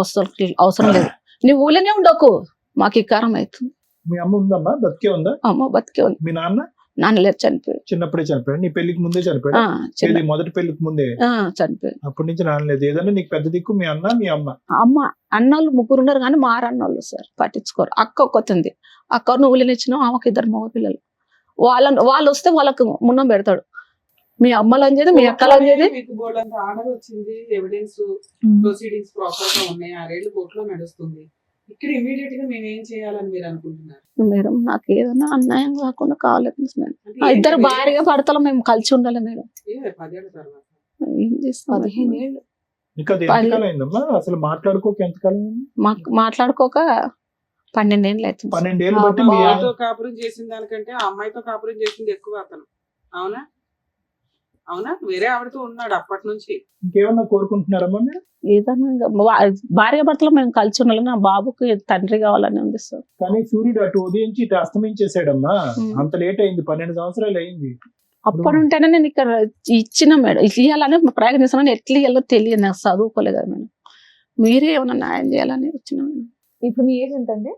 అవసరం లేదు. నువ్వు ఊళ్ళోనే ఉండకు, మాకు ఈ కారం అవుతుంది. మీ అమ్మ ఉందమ్మా? బతికే ఉందా? అమ్మ బతికే ఉంది. మీ నాన్న నాన్న లేరు, చనిపోయాడు. చిన్నప్పుడే చనిపోయాడు? నీ పెళ్లికి ముందే చనిపోయాడు? చిన్న మొదటి పెళ్లికి ముందే? చనిపోయాడు. అప్పటి నుంచి నాన్నలేదు. ఏదన్నా నీకు పెద్ద దిక్కు మీ అన్న మీ అమ్మ? అమ్మ అన్నోళ్ళు 3 ఉన్నారు కానీ మారన్నోళ్ళు సార్ పట్టించుకోరు. అక్క ఒక్కతుంది. అక్క నువ్వులు ఇచ్చినావు, ఆమెకు 2 మగ పిల్లలు. వాళ్ళు వస్తే వాళ్ళకు మున్నం పెడతాడు. మీ అమ్మలు అని మీ అక్కలు అని మీకు బోర్డు అంత ఆర్డర్ వచ్చింది, ఎవిడెన్స్ ప్రొసీడింగ్స్ ప్రాపర్ గా ఉన్నాయి, 6 ఏళ్ళు కోర్టులో నడుస్తుంది. ఇక్కడ ఇమీడియట్ గా మేము ఏం చేయాలని మీరు అనుకుంటున్నారు? మేడం నాకు ఏదైనా అన్యాయం కాకుండా కావాలి మేడం. అంటే ఆ ఇద్దరు ఏంటి? భార్యగా భర్తలు మేము కలిసి ఉండాలి మేడం. 10 ఏళ్ల తర్వాత ఏం చేస్తాం? 15 ఏళ్ళు. ఇంకా అది ఎంతకాలం అయిందమ్మా? అసలు మాట్లాడుకోక ఎంతకాలం అయింది? మాట్లాడుకోక 12 ఏళ్ళు అవుతుంది. 12 ఏళ్ళు బట్టి మీ బావతో కాపురం చేసిన దానికంటే ఆ అమ్మాయితో కాపురం చేసింది ఎక్కువ అతను. అవునా? వేరే ఆవిడతో ఉన్నాడు అప్పటి నుంచి. ఇంకేమన్నా కోరుకుంటున్నారమ్మా మీరు? ఏదైనా ఇంకా భార్య భర్తలు మేము కలిసి ఉండాలి. నా బాబుకి తండ్రి కావాలని ఉంది సార్. కానీ సూర్యుడు అటు ఉదయించి ఇటు అస్తమించేసాడమ్మా. ఉమ్. అంత లేట్ అయింది, 12 సంవత్సరాలు అయింది. అప్పటి ఉంటేనే నేను ఇక్కడ ఇచ్చిన మేడం, ఇవ్వాలని ప్రయత్నిస్తున్నాను. ఎట్లా ఇవ్వాలో తెలియదు, నాకు చదువుకోలేదు కదా మేడం. మీరే ఏమైనా న్యాయం చేయాలని వచ్చిన మేడం. ఇప్పుడు మీ ఏజ్ ఎంత అండి?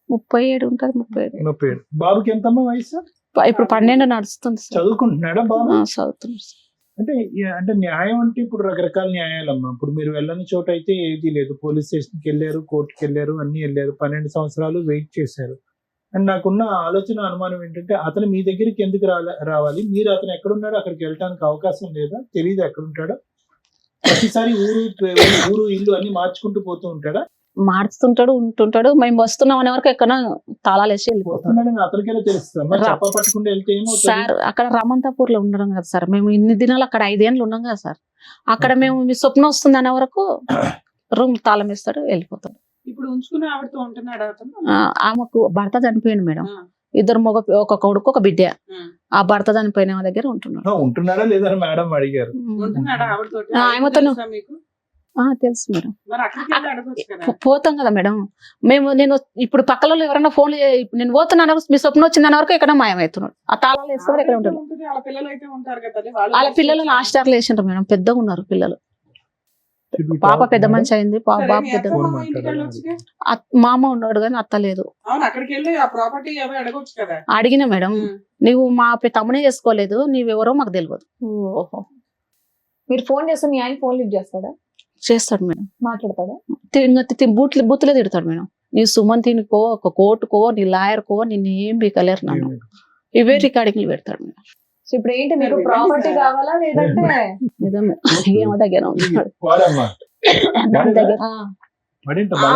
37 ఉంటుంది, 37. 37. బాబుకి ఎంతమ్మా వయసు? ఇప్పుడు 12 నడుస్తుంది సార్. చదువుకుంటున్నాడా బాబు? చదువుతున్నారు సార్. అంటే న్యాయం అంటే ఇప్పుడు రకరకాల న్యాయాలమ్మా. ఇప్పుడు మీరు వెళ్ళని చోట అయితే ఏది లేదు. పోలీస్ స్టేషన్కి వెళ్ళారు, కోర్టుకి వెళ్ళారు, అన్ని వెళ్ళారు. 12 సంవత్సరాలు వెయిట్ చేశారు. అండ్ నాకున్న ఆలోచన అనుమానం ఏంటంటే అతను మీ దగ్గరికి ఎందుకు రావాలి? మీరు అతను ఎక్కడున్నాడో అక్కడికి వెళ్ళడానికి అవకాశం లేదా? తెలియదు ఎక్కడుంటాడో. ప్రతిసారి ఊరు ఇల్లు అన్ని మార్చుకుంటూ పోతూ ఉంటాడా? మార్చుతుంటాడు, ఉంటుంటాడు. మేము వస్తున్నాం అనే వరకు ఎక్కడ తాళాలు వేసి వెళ్ళిపోతాం పోతున్నాడని అతనికైనా తెలుస్తుందమ్మా. చెప్ప పట్టుకుంటూ వెళ్తే ఏమవుతుంది? సార్. అక్కడ రమంతాపూర్ లో ఉండడం కదా సార్, మేము ఇన్ని దినాలు అక్కడ 5 ఏళ్ళు ఉన్నాం కదా సార్. అక్కడ మేము మీ స్వప్నం వస్తుంది అనే వరకు రూమ్ తాళం వేస్తాడు, వెళ్ళిపోతాడు. ఇప్పుడు ఉంచుకున్న ఆవిడతో ఉంటున్నాడు అతను. ఆమెకు భర్త చనిపోయింది మేడం. ఆ, 2 ఒక కొడుకు ఒక బిడ్డ. ఆ. ఆ భర్త చనిపోయిన ఆమె దగ్గర ఉంటున్నాడు. ఉంటున్నాడా లేదా అని మేడం అడిగారు. ఉంటున్నాడా ఆవిడతో? ఆమెతోను. మీకు తెలుసు మేడం. మరి అక్కడికి వెళ్ళి అడగొచ్చు కదా. పోతాం కదా మేడం. నేను ఇప్పుడు పక్కలో ఎవరైనా ఫోన్ నేను పోతున్నాను, మీ స్వప్నం వచ్చిందన్న వరకు ఎక్కడ మాయమవుతున్నాడు. ఆ తాళాలు వేస్తాడు, ఎక్కడ ఉంటాడు. ఉంటుంది, వాళ్ళ పిల్లలు అయితే ఉంటారు కదా. వాళ్ళ పిల్లలు హాస్టల్ వేసిండ్రు మేడం, పెద్దగా ఉన్నారు పిల్లలు. పాప పెద్ద మనిషి అయింది, బాబు పెద్ద. మా అమ్మ ఉన్నాడు కానీ అత్త లేదు. అవును, అక్కడికి వెళ్ళి ఆ ప్రాపర్టీ అవి అడగొచ్చు కదా. అడిగిన మేడం, నువ్వు మా తమ్మునే చేసుకోలేదు, నీవెవరో మాకు తెలియదు. ఓహో. మీరు ఫోన్ చేస్తే మీ ఆయన ఫోన్ లిఫ్ట్ చేస్తాడా? చేస్తాడు మేడం, మాట్లాడతాడా? బూతులే తిడతాడు మేడం. నీ సుమంతినికో, ఒక కోర్టుకో, నీ లాయర్కో నిన్ను ఏం బీకలేరు నన్ను, ఇవే రికార్డింగ్లు పెడతాడు మేడం. సో ఇప్పుడు ఏంటి, మీకు ప్రాపర్టీ కావాలా లేదంటే నిజమే ఏమో దగ్గర ఉంటాడు వాడమ్మా. దాని దగ్గర. ఆ. వాడేంటమ్మా?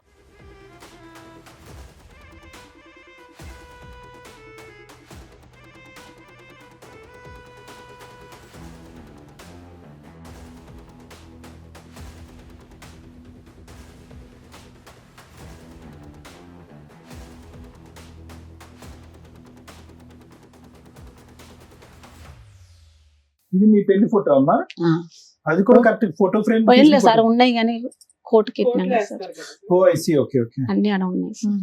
ఇది మీ పెళ్లి ఫోటో అమ్మా, ఆ. అది కూడా కరెక్ట్ ఫోటో ఫ్రేమ్. పోయినలే సార్ ఉన్నాయి కానీ కోర్టుకి కోర్టులో ఎక్కినాం సార్. వేస్తారు కదా. ఓ ఐసి, ఓకే ఓకే. అన్ని ఆడ ఉన్నాయి సార్.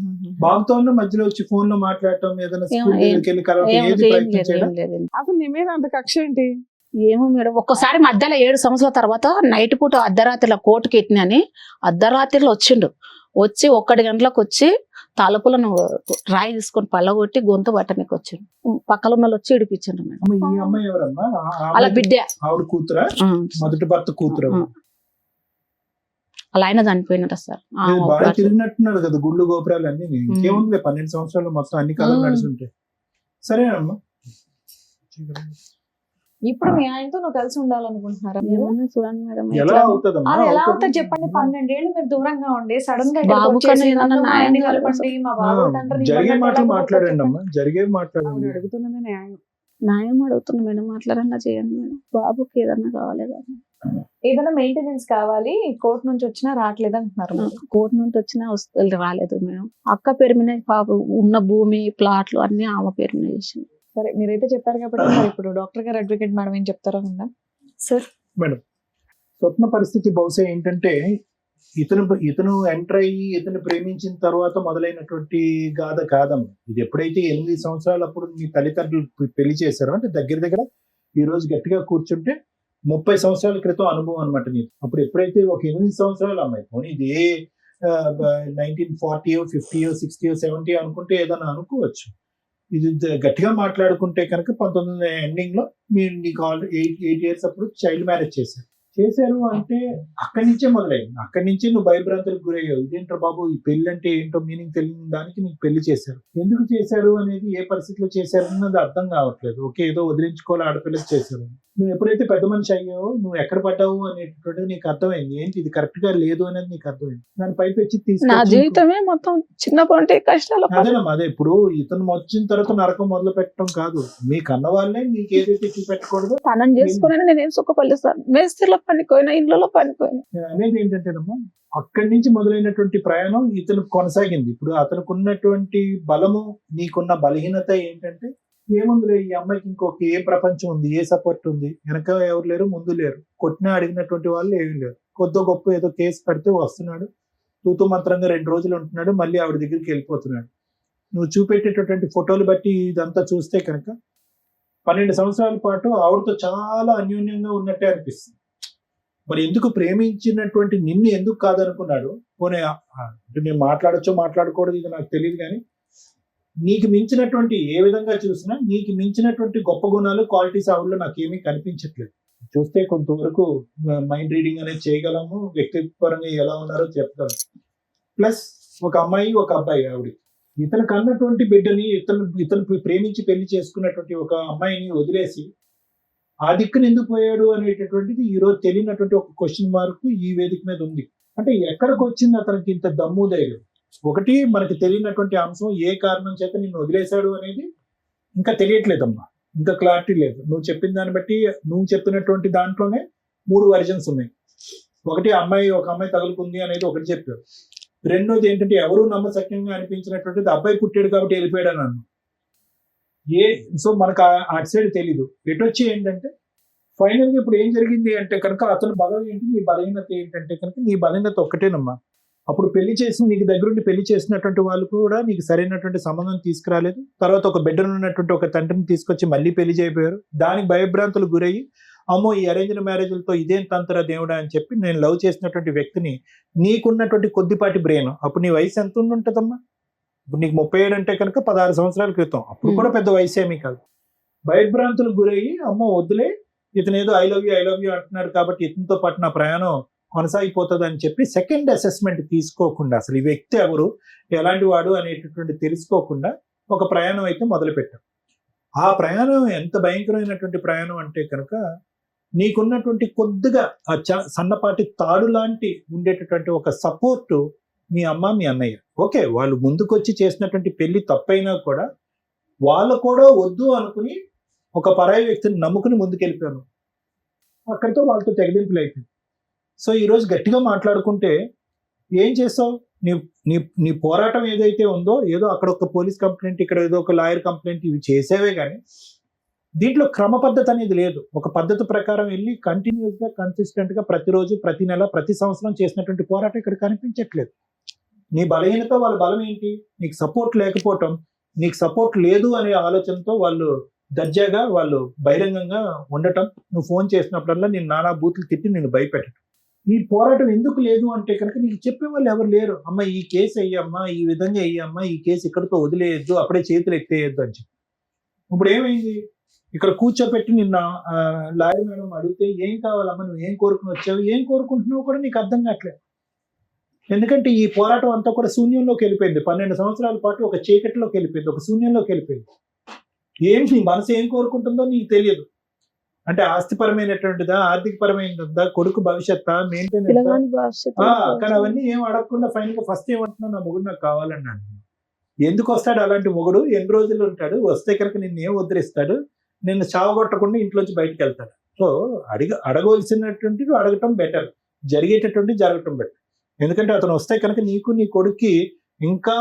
బాబుతో ఉన్న మధ్యలో వచ్చి ఫోన్ లో మాట్లాడటం, ఏదైనా స్కూల్ ఏం- దగ్గరికి వెళ్ళి కలవటం, ఏం ఏది ఏం ప్రయత్నం లేదు, చేయడం? ఏం లేదు. అసలు నీ మీద అంత కక్ష ఏంటి? ఏమో మేడం, ఒక్కసారి మధ్యలో 7 సంవత్సరాల తర్వాత నైట్ పూట అర్ధరాత్రిలో కోర్టుకి ఎట్టినని అర్ధరాత్రిలో వచ్చిండు. వచ్చి 1 గంటలకు వచ్చి తలుపులను రాయి తీసుకొని పళ్ళగొట్టి గొంతు పట్టనికి వచ్చిండు. పక్కన ఉన్న వాళ్ళు వచ్చి ఇడిపించిండు మేడం. అమ్మ, ఈ అమ్మాయి ఎవరమ్మా? అలా బిడ్డ ఆవిడ కూతురా? మొదటి భర్త కూతురు. అలా ఆయన చనిపోయినట సార్. బాగా తిరిగినట్టున్నారు కదా గుళ్ళు గోపురాలు అన్ని. ఇంకేముంది 12 సంవత్సరాలు మొత్తం అన్ని కాలం నడిచి ఉంటాయి. సరేనమ్మా. ఇప్పుడు మీ ఆయనతో నువ్వు కలిసి ఉండాలనుకుంటున్నారా మీరు? ఏమన్నా చూడండి మేడం, ఎలా ఎట్లా? అవుతుందమ్మా? అది ఎలా అవుతుంది చెప్పండి? 12 ఏళ్ళు మీరు దూరంగా ఉండి సడన్ గా ఇక్కడికి బాబు వచ్చేసి కన్నా ఏదన్నా నన్ను మా న్యాయం ఆయన్ని జరగాలి కలపండి, మా బాబు తండ్రిని జరిగే ఇవ్వండి, మాటలు ఎలా మాట్లాడండి చెప్పండి? అమ్మా, జరిగేవి ఆవిడ మాట్లాడండి. అడుగుతున్నది న్యాయం. న్యాయం అడుగుతున్నా మేడం, మాట్లాడన్నా చేయండి మేడం. బాబుకి ఏదన్నా కావాలి కదా. ఏదైనా మెయింటెనెన్స్ కావాలి, కోర్టు నుంచి వచ్చినా రావట్లేదు అంటున్నారు మీరు. కోర్టు నుండి వచ్చినా రాలేదు మేడం. అక్క పేరు మీద పాప ఉన్న భూమి ప్లాట్లు అన్ని ఆమె పేరు మీద చేసింది. సరే, మీరైతే చెప్పారు కాబట్టి మరి ఇప్పుడు డాక్టర్ గారు, అడ్వకేట్ మేడం ఏం చెప్తారో ఉందా సార్? మేడం, స్వప్న పరిస్థితి బహుశా ఏంటంటే ఇతను ఎంటర్ అయ్యి ఇతను ప్రేమించిన తర్వాత మొదలైనటువంటి గాథ కాదమ్మా. ఇది ఎప్పుడైతే 8 సంవత్సరాలు అప్పుడు మీ తల్లిదండ్రులు పెళ్లి చేశారో, అంటే దగ్గర దగ్గర ఈ రోజు గట్టిగా కూర్చుంటే 30 సంవత్సరాల క్రితం అనుభవం అనమాట నీకు. అప్పుడు ఎప్పుడైతే ఒక 8 సంవత్సరాలు అమ్మాయి పోనీ ఇది 1940, 50, 60, 70 అనుకుంటే ఏదైనా అనుకోవచ్చు. ఇది గట్టిగా మాట్లాడుకుంటే కనుక 19 ఎండింగ్ లో మీరు నీకు ఆల్రెడీ 8 years అప్పుడు చైల్డ్ మ్యారేజ్ చేశారు అంటే అక్కడి నుంచే మొదలైంది. అక్కడి నుంచే నువ్వు భయభ్రాంతులకు గురయ్యావు. ఇదేంటో బాబు, ఈ పెళ్లి అంటే ఏంటో మీనింగ్ తెలియని దానికి నీకు పెళ్లి చేశారు. ఎందుకు చేశారు అనేది, ఏ పరిస్థితిలో చేశారు అన్నది అర్థం కావట్లేదు. ఓకే, ఏదో వదిలించుకోవాలి ఆడపిల్లకి చేశారు. నువ్వు ఎప్పుడైతే పెద్ద మనిషి అయ్యావో నువ్వు ఎక్కడ పడ్డావు అనేటటువంటిది నీకు అర్థమైంది. ఏంటి ఇది కరెక్ట్ గా లేదు అనేది నీకు అర్థమైంది. దాని పైపెచ్చి నా తీసుకొచ్చి జీవితమే మొత్తం చిన్నప్పటి నుండి కష్టాలు. అదేనమ్మా, అదే ఇప్పుడు ఇతను వచ్చిన తర్వాత నరకం మొదలు పెట్టడం కాదు. మీ కన్న వాళ్ళే నీకు ఏదైతే చూపెట్టకూడదు తనం చేసుకుని నేనేం సుఖపల్లిస్తాను. మేస్త్రిలో పనిపోయినా, ఇళ్ళలో పనిపోయినా. నేను అనేది ఏంటంటేనమ్మా, అక్కడి నుంచి మొదలైనటువంటి ప్రయాణం ఇతను కొనసాగింది. ఇప్పుడు అతనికి ఉన్నటువంటి బలము, నీకున్న బలహీనత ఏంటంటే, ఏముందిలే ఈ అమ్మాయికి ఇంకొక ఏ ప్రపంచం ఉంది, ఏ సపోర్ట్ ఉంది, వెనక ఎవరు లేరు, ముందు లేరు, కొట్టినా అడిగినటువంటి వాళ్ళు ఏమీ లేరు. కొద్ది గొప్ప ఏదో కేసు పెడితే వస్తున్నాడు, తూతు మంత్రంగా 2 రోజులు ఉంటున్నాడు, మళ్ళీ ఆవిడ దగ్గరికి వెళ్ళిపోతున్నాడు. నువ్వు చూపెట్టేటటువంటి ఫోటోలు బట్టి ఇదంతా చూస్తే కనుక 12 సంవత్సరాల పాటు ఆవిడతో చాలా అన్యోన్యంగా ఉన్నట్టే అనిపిస్తుంది. మరి ఎందుకు ప్రేమించినటువంటి నిన్ను ఎందుకు కాదనుకున్నాడు? పోనీ అంటే నేను మాట్లాడచ్చో మాట్లాడకూడదు, ఇది నాకు తెలియదు. కానీ నీకు మించినటువంటి ఏ విధంగా చూసినా నీకు మించినటువంటి గొప్ప గుణాలు, క్వాలిటీస్ ఆవిడలో నాకేమీ కనిపించట్లేదు. చూస్తే కొంతవరకు మైండ్ రీడింగ్ అనేది చేయగలము, వ్యక్తిపరంగా ఎలా ఉన్నారో చెప్పగలము. ప్లస్ ఒక అమ్మాయి, ఒక అబ్బాయి. ఆవిడ ఇతను కన్నటువంటి బిడ్డని, ఇతను ప్రేమించి పెళ్లి చేసుకున్నటువంటి ఒక అమ్మాయిని వదిలేసి ఆ దిక్కున ఎందుకు పోయాడు అనేటటువంటిది ఈ రోజు తెలియనటువంటి ఒక క్వశ్చన్ మార్క్ ఈ వేదిక మీద ఉంది. అంటే ఎక్కడికి వచ్చింది అతనికి ఇంత దమ్ము ధైర్యం? ఒకటి మనకి తెలియనటువంటి అంశం, ఏ కారణం చేత నిన్ను వదిలేశాడు అనేది ఇంకా తెలియట్లేదమ్మా, ఇంకా క్లారిటీ లేదు. నువ్వు చెప్పిన దాన్ని బట్టి, నువ్వు చెప్పినటువంటి దాంట్లోనే 3 వర్జన్స్ ఉన్నాయి. ఒకటి ఒక అమ్మాయి తగులుకుంది అనేది ఒకటి చెప్పారు. రెండోది ఏంటంటే, ఎవరు నమ్మశక్యంగా అనిపించినటువంటిది అబ్బాయి పుట్టాడు కాబట్టి వెళ్ళిపోయాడు అని అన్నాను. సో మనకు అటు సైడ్ తెలీదు. ఎటొచ్చి ఏంటంటే ఫైనల్ గా ఇప్పుడు ఏం జరిగింది అంటే కనుక, అతను బలం ఏంటి, నీ బలహీనత ఏంటంటే కనుక, నీ బలహీనత ఒక్కటేనమ్మా. అప్పుడు పెళ్లి చేసి నీకు దగ్గరుండి పెళ్లి చేసినటువంటి వాళ్ళు కూడా నీకు సరైనటువంటి సంబంధం తీసుకురాలేదు. తర్వాత ఒక బిడ్డను ఉన్నటువంటి ఒక తండ్రిని తీసుకొచ్చి మళ్ళీ పెళ్లి చేయబోయారు. దానికి భయభ్రాంతులు గురయ్యి, అమ్మో ఈ అరేంజ్డ్ మ్యారేజ్లతో ఇదేం తంతరా దేవుడా అని చెప్పి నేను లవ్ చేసినటువంటి వ్యక్తిని, నీకున్నటువంటి కొద్దిపాటి బ్రెయిన్, అప్పుడు నీ వయసు ఎంత ఉంటుందమ్మా? ఇప్పుడు నీకు 37 అంటే కనుక 16 సంవత్సరాల క్రితం, అప్పుడు కూడా పెద్ద వయసు ఏమీ కాదు. భయభ్రాంతులు గురయ్యి, అమ్మో వద్దులే, ఇతను ఏదో ఐ లవ్ యూ అంటున్నారు కాబట్టి ఇతనితో పాటు నా ప్రయాణం కొనసాగిపోతుంది అని చెప్పి సెకండ్ అసెస్మెంట్ తీసుకోకుండా, అసలు ఈ వ్యక్తి ఎవరు, ఎలాంటి వాడు అనేటటువంటి తెలుసుకోకుండా ఒక ప్రయాణం అయితే మొదలుపెట్టాం. ఆ ప్రయాణం ఎంత భయంకరమైనటువంటి ప్రయాణం అంటే కనుక, నీకున్నటువంటి కొద్దిగా ఆ సన్నపాటి తాడు లాంటి ఉండేటటువంటి ఒక సపోర్టు మీ అమ్మ, మీ అన్నయ్య. ఓకే, వాళ్ళు ముందుకొచ్చి చేసినటువంటి పెళ్లి తప్పైనా కూడా వాళ్ళు కూడా వద్దు అనుకుని ఒక పరాయి వ్యక్తిని నమ్ముకుని ముందుకెళ్ళిపోయాను. అక్కడితో వాళ్ళతో తెగదింపులు అయిపోయింది. సో ఈరోజు గట్టిగా మాట్లాడుకుంటే ఏం చేస్తావు? నీ పోరాటం ఏదైతే ఉందో, ఏదో అక్కడ ఒక పోలీస్ కంప్లైంట్, ఇక్కడ ఏదో ఒక లాయర్ కంప్లైంట్, ఇవి చేసేవే కానీ దీంట్లో క్రమ పద్ధతి అనేది లేదు. ఒక పద్ధతి ప్రకారం వెళ్ళి కంటిన్యూస్ గా కన్సిస్టెంట్ గా ప్రతిరోజు, ప్రతి నెల, ప్రతి సంవత్సరం చేసినటువంటి పోరాటం ఇక్కడ కనిపించట్లేదు. నీ బలహీనత వాళ్ళ బలం ఏంటి? నీకు సపోర్ట్ లేకపోవటం, నీకు సపోర్ట్ లేదు అనే ఆలోచనతో వాళ్ళు దర్జాగా వాళ్ళు బహిరంగంగా ఉండటం, నువ్వు ఫోన్ చేసినప్పుడల్లా నేను నానా బూతులు తిట్టి నేను భయపెట్టడం. ఈ పోరాటం ఎందుకు లేదు అంటే కనుక నీకు చెప్పే వాళ్ళు ఎవరు లేరు. అమ్మ ఈ కేసు అయ్యమ్మా, ఈ విధంగా అయ్యమ్మా, ఈ కేసు ఇక్కడితో వదిలేయద్దు, అప్పుడే చేతులు ఎత్తేయద్దు అని చెప్పి. ఇప్పుడు ఏమైంది? ఇక్కడ కూర్చోపెట్టి నిన్న లాయర్ మేడం అడిగితే ఏం కావాలమ్మా, నువ్వు ఏం కోరుకుని వచ్చావు, ఏం కోరుకుంటున్నావు కూడా నీకు అర్థం కావట్లేదు. ఎందుకంటే ఈ పోరాటం అంతా కూడా శూన్యంలోకి వెళ్ళిపోయింది. 12 సంవత్సరాల పాటు ఒక చీకటిలోకి వెళ్ళిపోయింది, ఒక శూన్యంలోకి వెళ్ళిపోయింది. నీ మనసు ఏం కోరుకుంటుందో నీకు తెలియదు. అంటే ఆస్తిపరమైనటువంటిదా, ఆర్థికపరమైనదా, కొడుకు భవిష్యత్తు, మెయింటెనెన్స్, కానీ అవన్నీ ఏం అడగకుండా ఫైనల్ గా ఫస్ట్ ఏమంటున్నావు, నా మొగుడు నాకు కావాలని అంటున్నాను. ఎందుకు వస్తాడు అలాంటి మొగుడు? ఎన్ని రోజులు ఉంటాడు? వస్తే కనుక నిన్ను ఏం ఉద్ధరిస్తాడు? నిన్ను చావగొట్టకుండా ఇంట్లోంచి బయటకు వెళ్తాడు. సో అడగవలసినటువంటివి అడగటం బెటర్, జరిగేటటువంటి జరగటం బెటర్. ఎందుకంటే అతను వస్తే కనుక నీకు నీ కొడుక్కి ఇంకా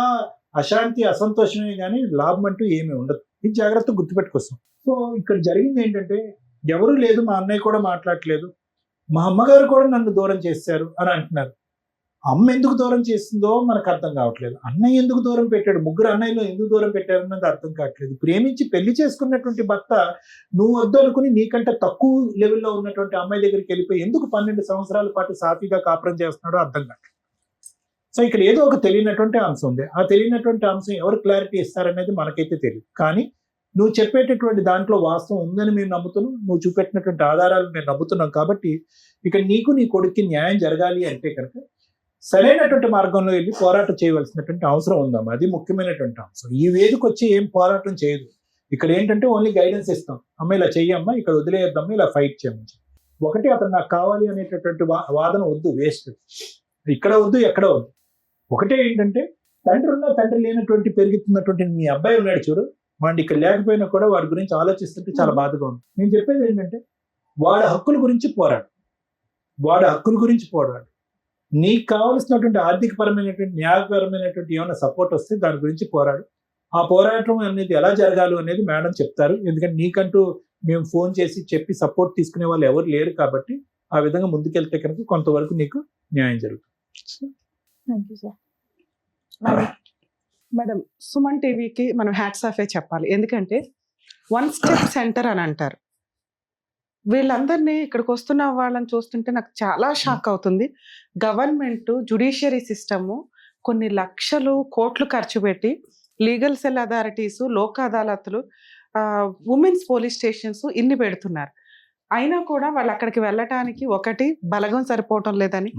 అశాంతి, అసంతోషమే కానీ లాభం అంటూ ఏమీ ఉండదు. ఇది జాగ్రత్తగా గుర్తుపెట్టుకొస్తాం. సో ఇక్కడ జరిగింది ఏంటంటే, ఎవరు లేదు, మా అన్నయ్య కూడా మాట్లాడలేదు, మా అమ్మగారు కూడా నన్ను దూరం చేశారు అని అంటున్నారు. అమ్మ ఎందుకు దూరం చేసిందో మనకు అర్థం కావట్లేదు. అన్నయ్య ఎందుకు దూరం పెట్టాడు, ముగ్గురు అన్నయ్యలో ఎందుకు దూరం పెట్టారన్నది అర్థం కావట్లేదు. ప్రేమించి పెళ్లి చేసుకున్నటువంటి భర్త నువ్వు వద్దు అనుకుని నీకంటే తక్కువ లెవెల్లో ఉన్నటువంటి అమ్మాయి దగ్గరికి వెళ్ళిపోయి ఎందుకు 12 సంవత్సరాల పాటు సాఫీగా కాపురం చేస్తున్నాడో అర్థం కావట్లేదు. సో ఇక్కడ ఏదో ఒక తెలియనటువంటి అంశం ఉంది. ఆ తెలియనటువంటి అంశం ఎవరు క్లారిటీ ఇస్తారనేది మనకైతే తెలియదు. కానీ నువ్వు చెప్పేటటువంటి దాంట్లో వాస్తవం ఉందని మేము నమ్ముతున్నాం, నువ్వు చూపెట్టినటువంటి ఆధారాలు మేము నమ్ముతున్నాం. కాబట్టి ఇక్కడ నీకు నీ కొడుక్కి న్యాయం జరగాలి అంటే కనుక సరైనటువంటి మార్గంలో వెళ్ళి పోరాటం చేయవలసినటువంటి అవసరం ఉందమ్మా. అది ముఖ్యమైనటువంటి అంశం. ఈ వేదిక వచ్చి ఏం పోరాటం చేయదు. ఇక్కడ ఏంటంటే ఓన్లీ గైడెన్స్ ఇస్తాం. అమ్మ ఇలా చెయ్యమ్మా, ఇక్కడ వదిలేయద్దమ్మా, ఇలా ఫైట్ చేయమని. ఒకటి అతను నాకు కావాలి అనేటటువంటి వాదన వద్దు, వేస్ట్. ఇక్కడ వద్దు, ఎక్కడ వద్దు. ఒకటే ఏంటంటే తండ్రి ఉన్న తండ్రి లేనటువంటి పెరుగుతున్నటువంటి మీ అబ్బాయి ఉన్నాడు చూడు, వాడిని ఇక్కడ లేకపోయినా కూడా వాడి గురించి ఆలోచిస్తుంటే చాలా బాధగా ఉంది. నేను చెప్పేది ఏంటంటే వాడి హక్కుల గురించి పోరాడు, వాడి హక్కుల గురించి పోరాడు. నీకు కావలసినటువంటి ఆర్థికపరమైనటువంటి, న్యాయపరమైనటువంటి ఏమైనా సపోర్ట్ వస్తే దాని గురించి పోరాడు. ఆ పోరాటం అనేది ఎలా జరగాలి అనేది మేడం చెప్తారు. ఎందుకంటే నీకంటూ మేము ఫోన్ చేసి చెప్పి సపోర్ట్ తీసుకునే వాళ్ళు ఎవరు లేరు. కాబట్టి ఆ విధంగా ముందుకెళ్తే కనుక కొంతవరకు నీకు న్యాయం జరుగుతుంది. Thank you sir. Madam, Suman టీవీకి మనం హ్యాట్స్ ఆఫే చెప్పాలి. ఎందుకంటే 1 స్టెప్ సెంటర్ అని అంటారు. వీళ్ళందరినీ ఇక్కడికి వస్తున్న వాళ్ళని చూస్తుంటే నాకు చాలా షాక్ అవుతుంది. గవర్నమెంట్, జుడిషియరీ సిస్టము కొన్ని లక్షలు, కోట్లు ఖర్చు పెట్టి లీగల్ సెల్ అథారిటీస్, లోక్ అదాలత్లు, ఉమెన్స్ పోలీస్ స్టేషన్స్ ఇన్ని పెడుతున్నారు. అయినా కూడా వాళ్ళు అక్కడికి వెళ్ళటానికి ఒకటి బలగం సరిపోవటం లేదని,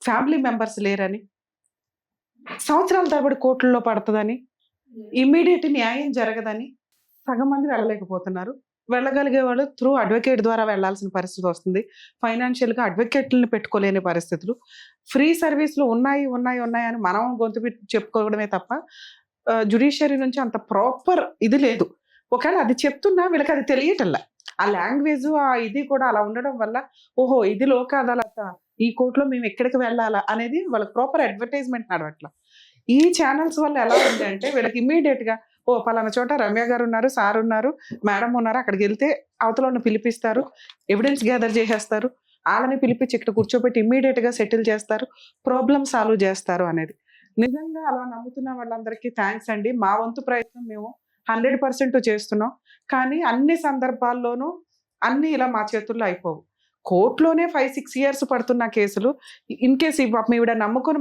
ఫ్యామిలీ మెంబర్స్ లేరని, సంవత్సరాల తరబడి కోర్టుల్లో పడుతుందని, ఇమ్మీడియట్ న్యాయం జరగదని సగం మంది వెళ్ళలేకపోతున్నారు. వెళ్ళగలిగే వాళ్ళు త్రూ అడ్వకేట్ ద్వారా వెళ్ళాల్సిన పరిస్థితి వస్తుంది. ఫైనాన్షియల్గా అడ్వకేట్లను పెట్టుకోలేని పరిస్థితులు. ఫ్రీ సర్వీసులు ఉన్నాయి అని మనం గొంతు పెట్టి చెప్పుకోవడమే తప్ప జుడిషియరీ నుంచి అంత ప్రాపర్ ఇది లేదు. ఒకవేళ అది చెప్తున్నా వీళ్ళకి అది తెలియటల్లా. ఆ లాంగ్వేజ్, ఆ ఇది కూడా అలా ఉండడం వల్ల ఓహో ఇది లోక్ అదాలత, ఈ కోర్టులో మేము ఎక్కడికి వెళ్ళాలా అనేది వాళ్ళకి ప్రాపర్ అడ్వర్టైజ్మెంట్ నడవట్లా. ఈ ఛానల్స్ వల్ల ఎలా ఉంది అంటే వీళ్ళకి ఇమ్మీడియట్ గా ఓ పలానా చోట రమ్య గారు ఉన్నారు, సార్ ఉన్నారు, మేడం ఉన్నారు, అక్కడికి వెళ్తే అవతల పిలిపిస్తారు, ఎవిడెన్స్ గ్యాదర్ చేసేస్తారు, వాళ్ళని పిలిపించి ఇక్కడ కూర్చోబెట్టి ఇమ్మీడియట్ గా సెటిల్ చేస్తారు, ప్రాబ్లమ్ సాల్వ్ చేస్తారు అనేది. నిజంగా అలా నమ్ముతున్న వాళ్ళందరికీ థ్యాంక్స్ అండి. మా వంతు ప్రయత్నం మేము 100% చేస్తున్నాం. కానీ అన్ని సందర్భాల్లోనూ అన్ని ఇలా మా చేతుల్లో అయిపోవు. కోర్టులోనే 5-6 years పడుతున్న కేసులు. ఇన్ కేసు ఈవిడ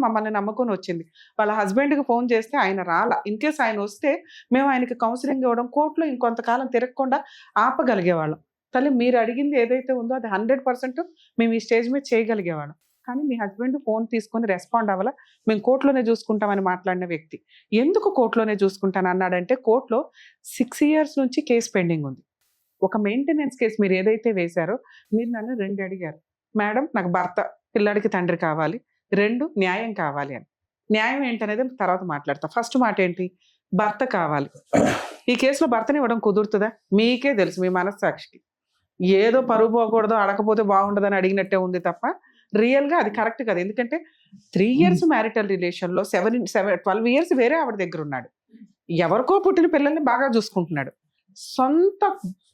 మమ్మల్ని నమ్ముకొని వచ్చింది. వాళ్ళ హస్బెండ్కి ఫోన్ చేస్తే ఆయన రాలా. ఇన్ కేసు ఆయన వస్తే మేము ఆయనకి కౌన్సిలింగ్ ఇవ్వడం, కోర్టులో ఇంకొంతకాలం తిరగకుండా ఆపగలిగేవాళ్ళం. తల్లి మీరు అడిగింది ఏదైతే ఉందో అది 100% మేము ఈ స్టేజ్ మీద చేయగలిగేవాళ్ళం. కానీ మీ హస్బెండ్ ఫోన్ తీసుకొని రెస్పాండ్ అవ్వాల. మేము కోర్టులోనే చూసుకుంటామని మాట్లాడిన వ్యక్తి ఎందుకు కోర్టులోనే చూసుకుంటాను అన్నాడంటే, కోర్టులో 6 years నుంచి కేసు పెండింగ్ ఉంది. ఒక మెయింటెనెన్స్ కేసు మీరు ఏదైతే వేశారో, మీరు నన్ను 2 అడిగారు. మేడం నాకు భర్త, పిల్లాడికి తండ్రి కావాలి, 2 న్యాయం కావాలి అని. న్యాయం ఏంటనేది తర్వాత మాట్లాడతా. ఫస్ట్ మాట ఏంటి? భర్త కావాలి. ఈ కేసులో భర్తని ఇవ్వడం కుదురుతుందా? మీకే తెలుసు, మీ మనస్సాక్షికి. ఏదో పరువు పోకూడదు, అడగకపోతే బాగుండదని అడిగినట్టే ఉంది తప్ప రియల్గా అది కరెక్ట్ కాదు. ఎందుకంటే 3 years మ్యారిటల్ రిలేషన్లో 12 years వేరే ఆవిడ దగ్గర ఉన్నాడు. ఎవరికో పుట్టిన పిల్లల్ని బాగా చూసుకుంటున్నాడు. సొంత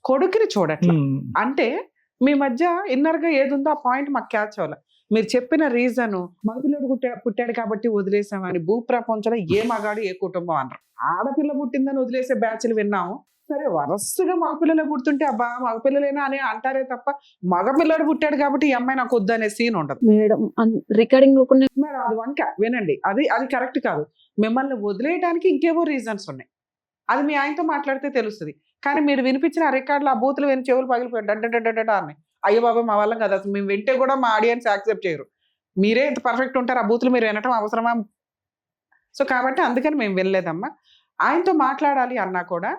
కొడుకుని చూడట్లా. ఉమ్. అంటే మీ మధ్య ఇన్నర్ గా ఏది ఉందో ఆ పాయింట్ మాకు క్యాచ్ అవ్వాలి. మీరు చెప్పిన రీజన్ మగపిల్లడు పుట్టాడు కాబట్టి వదిలేసామని భూప్రపంచంలో ఏ మగాడు ఏ కుటుంబం అన్నారు. ఆడపిల్ల పుట్టిందని వదిలేసే బ్యాచ్లు విన్నాము. సరే వరసగా మగపిల్లలు పుడుతుంటే అబ్బా మగపిల్లలేనా అని అంటారే తప్ప మగపిల్లడు పుట్టాడు కాబట్టి ఈ అమ్మాయి నాకు వద్దు అనే సీన్ ఉండదు. మేడం రికార్డింగ్ మరి అది వంక వినండి, అది కరెక్ట్ కాదు. మిమ్మల్ని వదిలేయడానికి ఇంకేవో రీజన్స్ ఉన్నాయి, అది మీ ఆయనతో మాట్లాడితే తెలుస్తుంది. కానీ మీరు వినిపించిన ఆ రికార్డులు ఆ బూతులు విని చెవులు పగిలిపోయాడు డడ్డ అని. అయ్యో బాబా మా వల్ల కదా, అసలు మేము వింటే కూడా మా ఆడియన్స్ యాక్సెప్ట్ చేయరు. మీరే ఇంత పర్ఫెక్ట్ ఉంటారు, ఆ బూతులు మీరు వినటం అవసరమా? సో కాబట్టి అందుకని మేము వెళ్ళలేదమ్మా. ఆయనతో మాట్లాడాలి అన్నా కూడా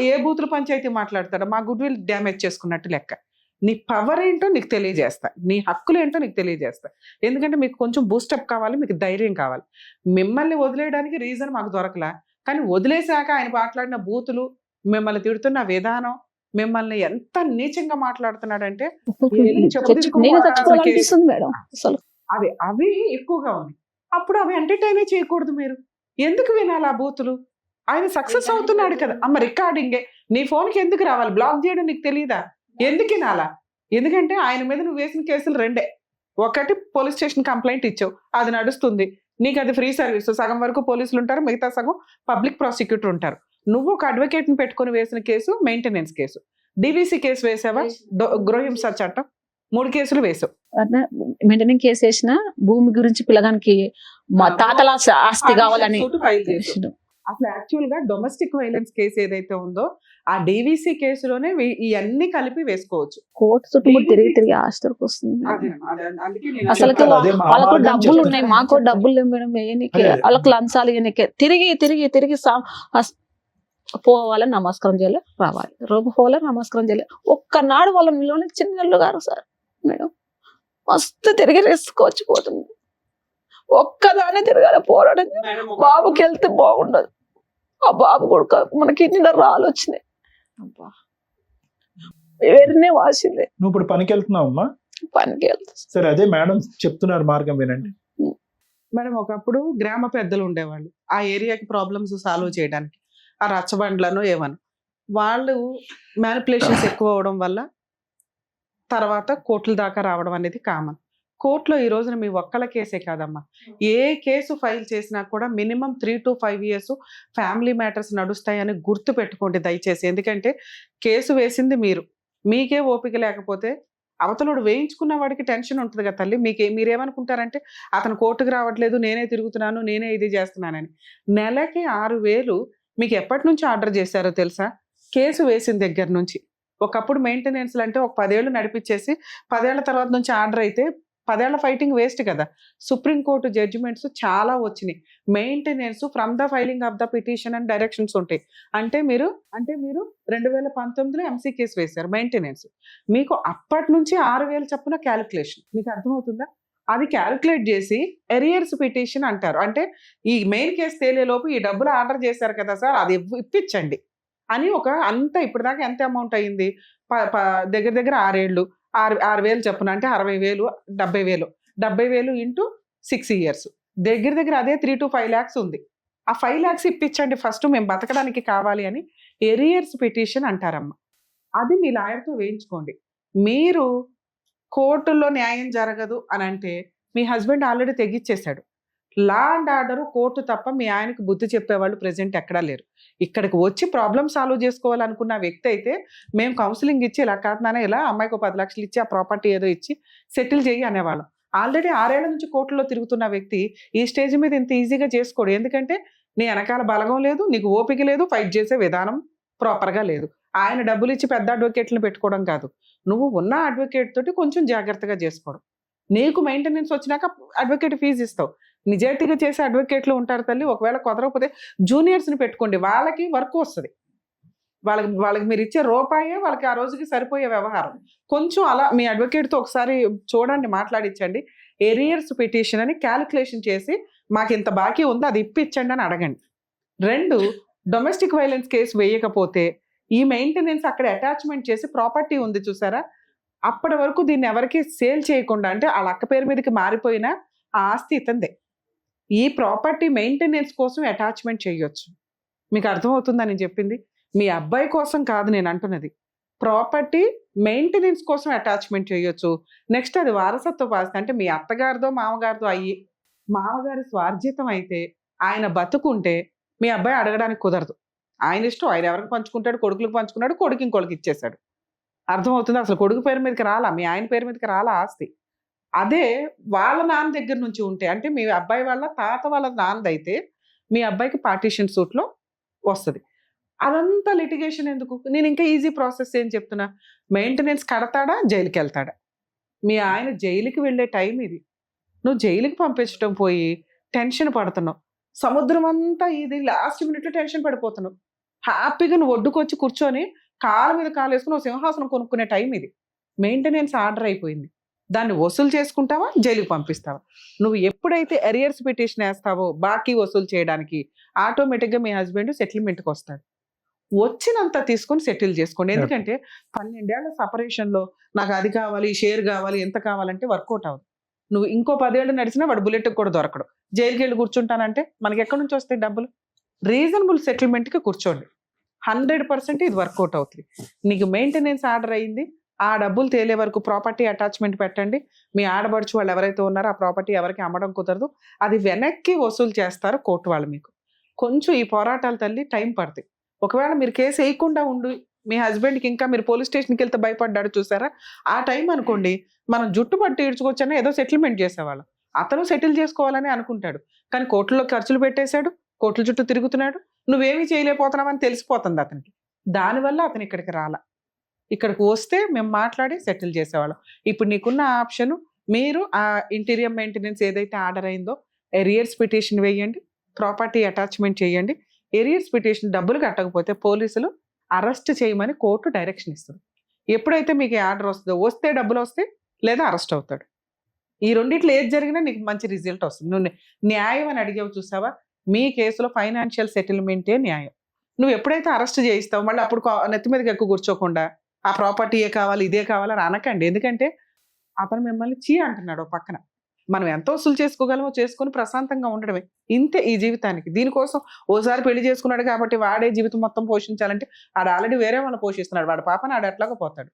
ఏ బూతులు పంచాయతీ మాట్లాడతాడో మా గుడ్ విల్ డ్యామేజ్ చేసుకున్నట్టు లెక్క. నీ పవర్ ఏంటో నీకు తెలియజేస్తా, నీ హక్కులు ఏంటో నీకు తెలియజేస్తా. ఎందుకంటే మీకు కొంచెం బూస్టప్ కావాలి, మీకు ధైర్యం కావాలి. మిమ్మల్ని వదిలేయడానికి రీజన్ మాకు దొరకలా, కానీ వదిలేశాక ఆయన మాట్లాడిన బూతులు, మిమ్మల్ని తిడుతున్న విధానం, మిమ్మల్ని ఎంత నీచంగా మాట్లాడుతున్నాడంటే చచ్చిపోవాలనిపిస్తుంది మేడం అసలు. అవి ఎక్కువగా ఉన్నాయి. అప్పుడు అవి ఎంటర్టైన్ చేయకూడదు. మీరు ఎందుకు వినాలి ఆ బూతులు? ఆయన సక్సెస్ అవుతున్నాడు కదా అమ్మ. రికార్డింగే నీ ఫోన్కి ఎందుకు రావాలి? బ్లాక్ చేయడం నీకు తెలియదా? ఎందుకు వినాలా? ఎందుకంటే ఆయన మీద నువ్వు వేసిన కేసులు రెండే. ఒకటి పోలీస్ స్టేషన్ కంప్లైంట్ ఇచ్చావు, అది నడుస్తుంది, నీకు అది ఫ్రీ సర్వీస్. సగం వరకు పోలీసులు ఉంటారు, మిగతా సగం పబ్లిక్ ప్రాసిక్యూటర్ ఉంటారు. నువ్వు ఒక అడ్వకేట్ని పెట్టుకొని వేసిన case maintenance case. DVC case వేసావా? గృహహింస చట్టం 3 కేసులు వేసావు. మెయింటెనెన్స్ కేసు వేసిన భూమి గురించి పిల్లగానికి మా తాతల ఆస్తి కావాలని అసలు యాక్చువల్ గా డొమెస్టిక్ వైలెన్స్ కేసు ఏదైతే ఉందో ఆ డివిసి కేసులోనే ఇవన్నీ కలిపి వేసుకోవచ్చు. కోర్టు చుట్టూ తిరిగి ఆస్తికి వస్తుంది. అసలు వాళ్ళకు డబ్బులు ఉన్నాయి, మాకు డబ్బులు లేవు మేడం. వాళ్ళకి లంచాలు ఇయనికే తిరిగి పోవాలి, నమస్కారం చేయాలి, రావాలి, రోబు పోవాలి, నమస్కారం చేయాలి. ఒక్కనాడు వాళ్ళ నిలోనే చిన్నళ్ళు గారు సార్ మేడం మస్తు తిరిగి వేసుకోవచ్చు పోతుంది. ఒక్కదానే తిరగాలి, పోరాటం. బాబుకి వెళ్తే బాగుండదు, ఆ బాబు కొడుకు మనకి ఇన్ని రాళ్ళు వచ్చినాయి, అబ్బా వేరేనే వాసింది. నువ్వు ఇప్పుడు పనికి వెళ్తున్నావమ్మా? పనికి వెళ్తా. సరే అదే మేడం చెప్తున్నారు, మార్గం వినండి మేడం. ఒకప్పుడు గ్రామ పెద్దలు ఉండేవాళ్ళు ఆ ఏరియాకి ప్రాబ్లమ్స్ సాల్వ్ చేయడానికి, ఆ రచ్చబండ్లను ఏమను వాళ్ళు మ్యానిపులేషన్స్ ఎక్కువ అవడం వల్ల తర్వాత కోర్టుల దాకా రావడం అనేది కామన్. కోర్టులో ఈ రోజున మీ ఒక్కళ్ళ కేసే కాదమ్మా, ఏ కేసు ఫైల్ చేసినా కూడా minimum 3 to 5 years family matters నడుస్తాయని గుర్తు పెట్టుకోండి దయచేసి. ఎందుకంటే కేసు వేసింది మీరు, మీకే ఓపిక లేకపోతే అవతలోడు వేయించుకున్న వాడికి టెన్షన్ ఉంటుంది కదా తల్లి. మీరేమనుకుంటారంటే అతను కోర్టుకు రావట్లేదు, నేనే తిరుగుతున్నాను, నేనే ఇది చేస్తున్నానని. నెలకి 6,000 మీకు ఎప్పటి నుంచి ఆర్డర్ చేశారో తెలుసా? కేసు వేసిన దగ్గర నుంచి. ఒకప్పుడు మెయింటెనెన్స్లు అంటే ఒక 10 ఏళ్ళు నడిపించేసి 10 ఏళ్ల తర్వాత నుంచి ఆర్డర్ అయితే 10 ఏళ్ల ఫైటింగ్ వేస్ట్ కదా. సుప్రీంకోర్టు జడ్జిమెంట్స్ చాలా వచ్చినాయి. Maintenance from the filing of the petition and directions ఉంటాయి. అంటే మీరు 2019లో ఎంసీ కేసు వేశారు మెయింటెనెన్స్, మీకు అప్పటి నుంచి 6,000 చొప్పున క్యాలిక్యులేషన్. మీకు అర్థమవుతుందా? అది క్యాలిక్యులేట్ చేసి ఎరియర్స్ పిటిషన్ అంటారు. అంటే ఈ మెయిన్ కేసు తేలేలోపు ఈ డబ్బులు ఆర్డర్ చేశారు కదా సార్, అది ఇప్పించండి అని ఒక అంత ఇప్పటిదాకా ఎంత అమౌంట్ అయ్యింది? దగ్గర 6 ఏళ్ళు 6,000 చెప్పున అంటే 60,000, 70,000. 70,000 ఇంటూ 6 years దగ్గర అదే 3 to 5 lakhs ఉంది. ఆ 5 lakhs ఇప్పించండి ఫస్ట్, మేము బతకడానికి కావాలి అని ఎరియర్స్ పిటిషన్ అంటారమ్మా. అది మీ లాయర్తో వేయించుకోండి. మీరు కోర్టుల్లో న్యాయం జరగదు అని అంటే మీ హస్బెండ్ ఆల్రెడీ తెగిచ్చేశాడు. లా అండ్ ఆర్డర్ కోర్టు తప్ప మీ ఆయనకు బుద్ధి చెప్పేవాళ్ళు ప్రెజెంట్ ఎక్కడా లేరు. ఇక్కడికి వచ్చి ప్రాబ్లమ్ సాల్వ్ చేసుకోవాలనుకున్న వ్యక్తి అయితే మేము కౌన్సిలింగ్ ఇచ్చి ఇలా కాదు ఇలా అమ్మాయికి 10 లక్షలు ఇచ్చి ఆ ప్రాపర్టీ ఏదో ఇచ్చి సెటిల్ చేయి అనేవాళ్ళం. ఆల్రెడీ 6 ఏళ్ల నుంచి కోర్టులో తిరుగుతున్న వ్యక్తి ఈ స్టేజ్ మీద ఇంత ఈజీగా చేసుకోడు. ఎందుకంటే నీ వెనకాల బలగం లేదు, నీకు ఓపిక లేదు, ఫైట్ చేసే విధానం ప్రాపర్గా లేదు. ఆయన డబ్బులు ఇచ్చి పెద్ద అడ్వకేట్లను పెట్టుకోవడం కాదు, నువ్వు ఉన్న అడ్వకేట్ తోటి కొంచెం జాగ్రత్తగా చేసుకోవడం. నీకు మెయింటెనెన్స్ వచ్చినాక అడ్వకేట్ ఫీజు ఇస్తావు. నిజాయితీగా చేసే అడ్వకేట్లు ఉంటారు తల్లి. ఒకవేళ కుదరకపోతే జూనియర్స్ని పెట్టుకోండి, వాళ్ళకి వర్క్ వస్తుంది. వాళ్ళకి మీరు ఇచ్చే రూపాయే వాళ్ళకి ఆ రోజుకి సరిపోయే వ్యవహారం. కొంచెం అలా మీ అడ్వకేట్తో ఒకసారి చూడండి, మాట్లాడించండి. ఎరియర్స్ పిటిషన్ అని క్యాలిక్యులేషన్ చేసి మాకు ఇంత బాకీ ఉందో అది ఇప్పించండి అని అడగండి. 2, డొమెస్టిక్ వైలెన్స్ కేసు వేయకపోతే ఈ మెయింటెనెన్స్ అక్కడ అటాచ్మెంట్ చేసి ప్రాపర్టీ ఉంది చూసారా, అప్పటి వరకు దీన్ని ఎవరికి సేల్ చేయకుండా, అంటే వాళ్ళ అక్క పేరు మీదకి మారిపోయినా ఆ ఆస్తి ఇతందే. ఈ ప్రాపర్టీ మెయింటెనెన్స్ కోసం అటాచ్మెంట్ చేయొచ్చు. మీకు అర్థమవుతుందని చెప్పింది. మీ అబ్బాయి కోసం కాదు నేను అంటున్నది, ప్రాపర్టీ మెయింటెనెన్స్ కోసం అటాచ్మెంట్ చేయొచ్చు. నెక్స్ట్ అది వారసత్వ ఆస్తి అంటే మీ అత్తగారిదో మామగారిదో అయ్యి మామగారి స్వార్జితం అయితే ఆయన బతుకుంటే మీ అబ్బాయి అడగడానికి కుదరదు. ఆయన ఇష్టం, ఆయన ఎవరికి పంచుకుంటాడు, కొడుకులకు పంచుకున్నాడు, కొడుకు ఇంకొకరికి ఇచ్చేశాడు. అర్థమవుతుంది? అసలు కొడుకు పేరు మీదకి రాలా, మీ ఆయన పేరు మీదకి రాలా ఆస్తి. అదే వాళ్ళ నాన్న దగ్గర నుంచి ఉంటే, అంటే మీ అబ్బాయి వాళ్ళ తాత వాళ్ళ నాన్నదైతే మీ అబ్బాయికి పార్టీషన్ సూట్లో వస్తుంది. అదంతా లిటిగేషన్ ఎందుకు? నేను ఇంకా ఈజీ ప్రాసెస్ ఏం చెప్తున్నా, మెయింటెనెన్స్ కడతాడా, జైలుకి వెళ్తాడా? మీ ఆయన జైలుకి వెళ్ళే టైం ఇది. నువ్వు జైలుకి పంపించడం పోయి టెన్షన్ పడుతున్నావు. సముద్రం అంతా ఇది లాస్ట్ మినిట్లో టెన్షన్ పడిపోతున్నావు. హ్యాపీగా నువ్వు ఒడ్డుకొచ్చి కూర్చొని కాళ్ళ మీద కాలు వేసుకుని సింహాసనం కొనుక్కునే టైం ఇది. మెయింటెనెన్స్ ఆర్డర్ అయిపోయింది. దాన్ని వసూలు చేసుకుంటావా, జైలుకి పంపిస్తావా? నువ్వు ఎప్పుడైతే ఎరియర్స్ పిటిషన్ వేస్తావో బాకీ వసూలు చేయడానికి, ఆటోమేటిక్గా మీ హస్బెండ్ సెటిల్మెంట్కి వస్తాడు. వచ్చినంత తీసుకొని సెటిల్ చేసుకోండి. ఎందుకంటే 12 ఏళ్ల సపరేషన్లో నాకు అది కావాలి, షేర్ కావాలి, ఎంత కావాలంటే వర్కౌట్ అవ్వదు. నువ్వు ఇంకో 10 ఏళ్ళు నడిచినా వాడు బుల్లెట్కి కూడా దొరకడు. జైలుకి వెళ్ళి కూర్చుంటానంటే మనకి ఎక్కడి నుంచి వస్తాయి డబ్బులు? రీజనబుల్ సెటిల్మెంట్కి కూర్చోండి. 100% ఇది వర్కౌట్ అవుతుంది. నీకు మెయింటెనెన్స్ ఆర్డర్ అయింది, ఆ డబ్బులు తేలే వరకు ప్రాపర్టీ అటాచ్మెంట్ పెట్టండి. మీ ఆడబడుచు వాళ్ళు ఎవరైతే ఉన్నారో ఆ ప్రాపర్టీ ఎవరికి అమ్మడం కుదరదు, అది వెనక్కి వసూలు చేస్తారు కోర్టు వాళ్ళు. మీకు కొంచెం ఈ పోరాటాల తల్లి టైం పడుతుంది. ఒకవేళ మీరు కేసు వేయకుండా ఉండి మీ హస్బెండ్కి ఇంకా మీరు పోలీస్ స్టేషన్కి వెళ్తే భయపడ్డాడు చూసారా, ఆ టైం అనుకోండి మనం జుట్టు పట్టి ఈడ్చుకొచ్చని ఏదో సెటిల్మెంట్ చేసేవాళ్ళం. అతను సెటిల్ చేసుకోవాలని అనుకుంటాడు, కానీ కోర్టులో ఖర్చులు పెట్టేశాడు, కోర్టుల చుట్టూ తిరుగుతున్నాడు, నువ్వేమీ చేయలేకపోతున్నావని తెలిసిపోతుంది అతనికి. దానివల్ల అతను ఇక్కడికి రాలా. ఇక్కడికి వస్తే మేము మాట్లాడి సెటిల్ చేసేవాళ్ళం. ఇప్పుడు నీకున్న ఆప్షన్, మీరు ఆ ఇంటీరియర్ మెయింటెనెన్స్ ఏదైతే ఆర్డర్ అయిందో ఎరియర్స్ పిటిషన్ వేయండి, ప్రాపర్టీ అటాచ్మెంట్ చేయండి. ఎరియర్స్ పిటిషన్ డబ్బులు కట్టకపోతే పోలీసులు అరెస్ట్ చేయమని కోర్టు డైరెక్షన్ ఇస్తుంది. ఎప్పుడైతే మీకు ఆర్డర్ వస్తుందో, వస్తే డబ్బులు వస్తే లేదా అరెస్ట్ అవుతాడు. ఈ రెండిట్లో ఏది జరిగినా నీకు మంచి రిజల్ట్ వస్తుంది. నువ్వు న్యాయం అని అడిగావు చూసావా, మీ కేసులో ఫైనాన్షియల్ సెటిల్మెంటే న్యాయం. నువ్వు ఎప్పుడైతే అరెస్ట్ చేయిస్తావు మళ్ళీ అప్పుడు నెత్తి మీదకి ఎక్కువ కూర్చోకుండా ఆ ప్రాపర్టీ ఏ కావాలి, ఇదే కావాలని అనకండి. ఎందుకంటే అతను మిమ్మల్ని చీ అంటున్నాడు ఓ పక్కన. మనం ఎంత వసూలు చేసుకోగలమో చేసుకొని ప్రశాంతంగా ఉండడమే, ఇంతే ఈ జీవితానికి. దీనికోసం ఓసారి పెళ్లి చేసుకున్నాడు కాబట్టి వాడే జీవితం మొత్తం పోషించాలంటే ఆడు ఆల్రెడీ వేరే వాళ్ళని పోషిస్తున్నాడు, వాడు పాపని ఆడు ఎట్లాగో పోతాడు.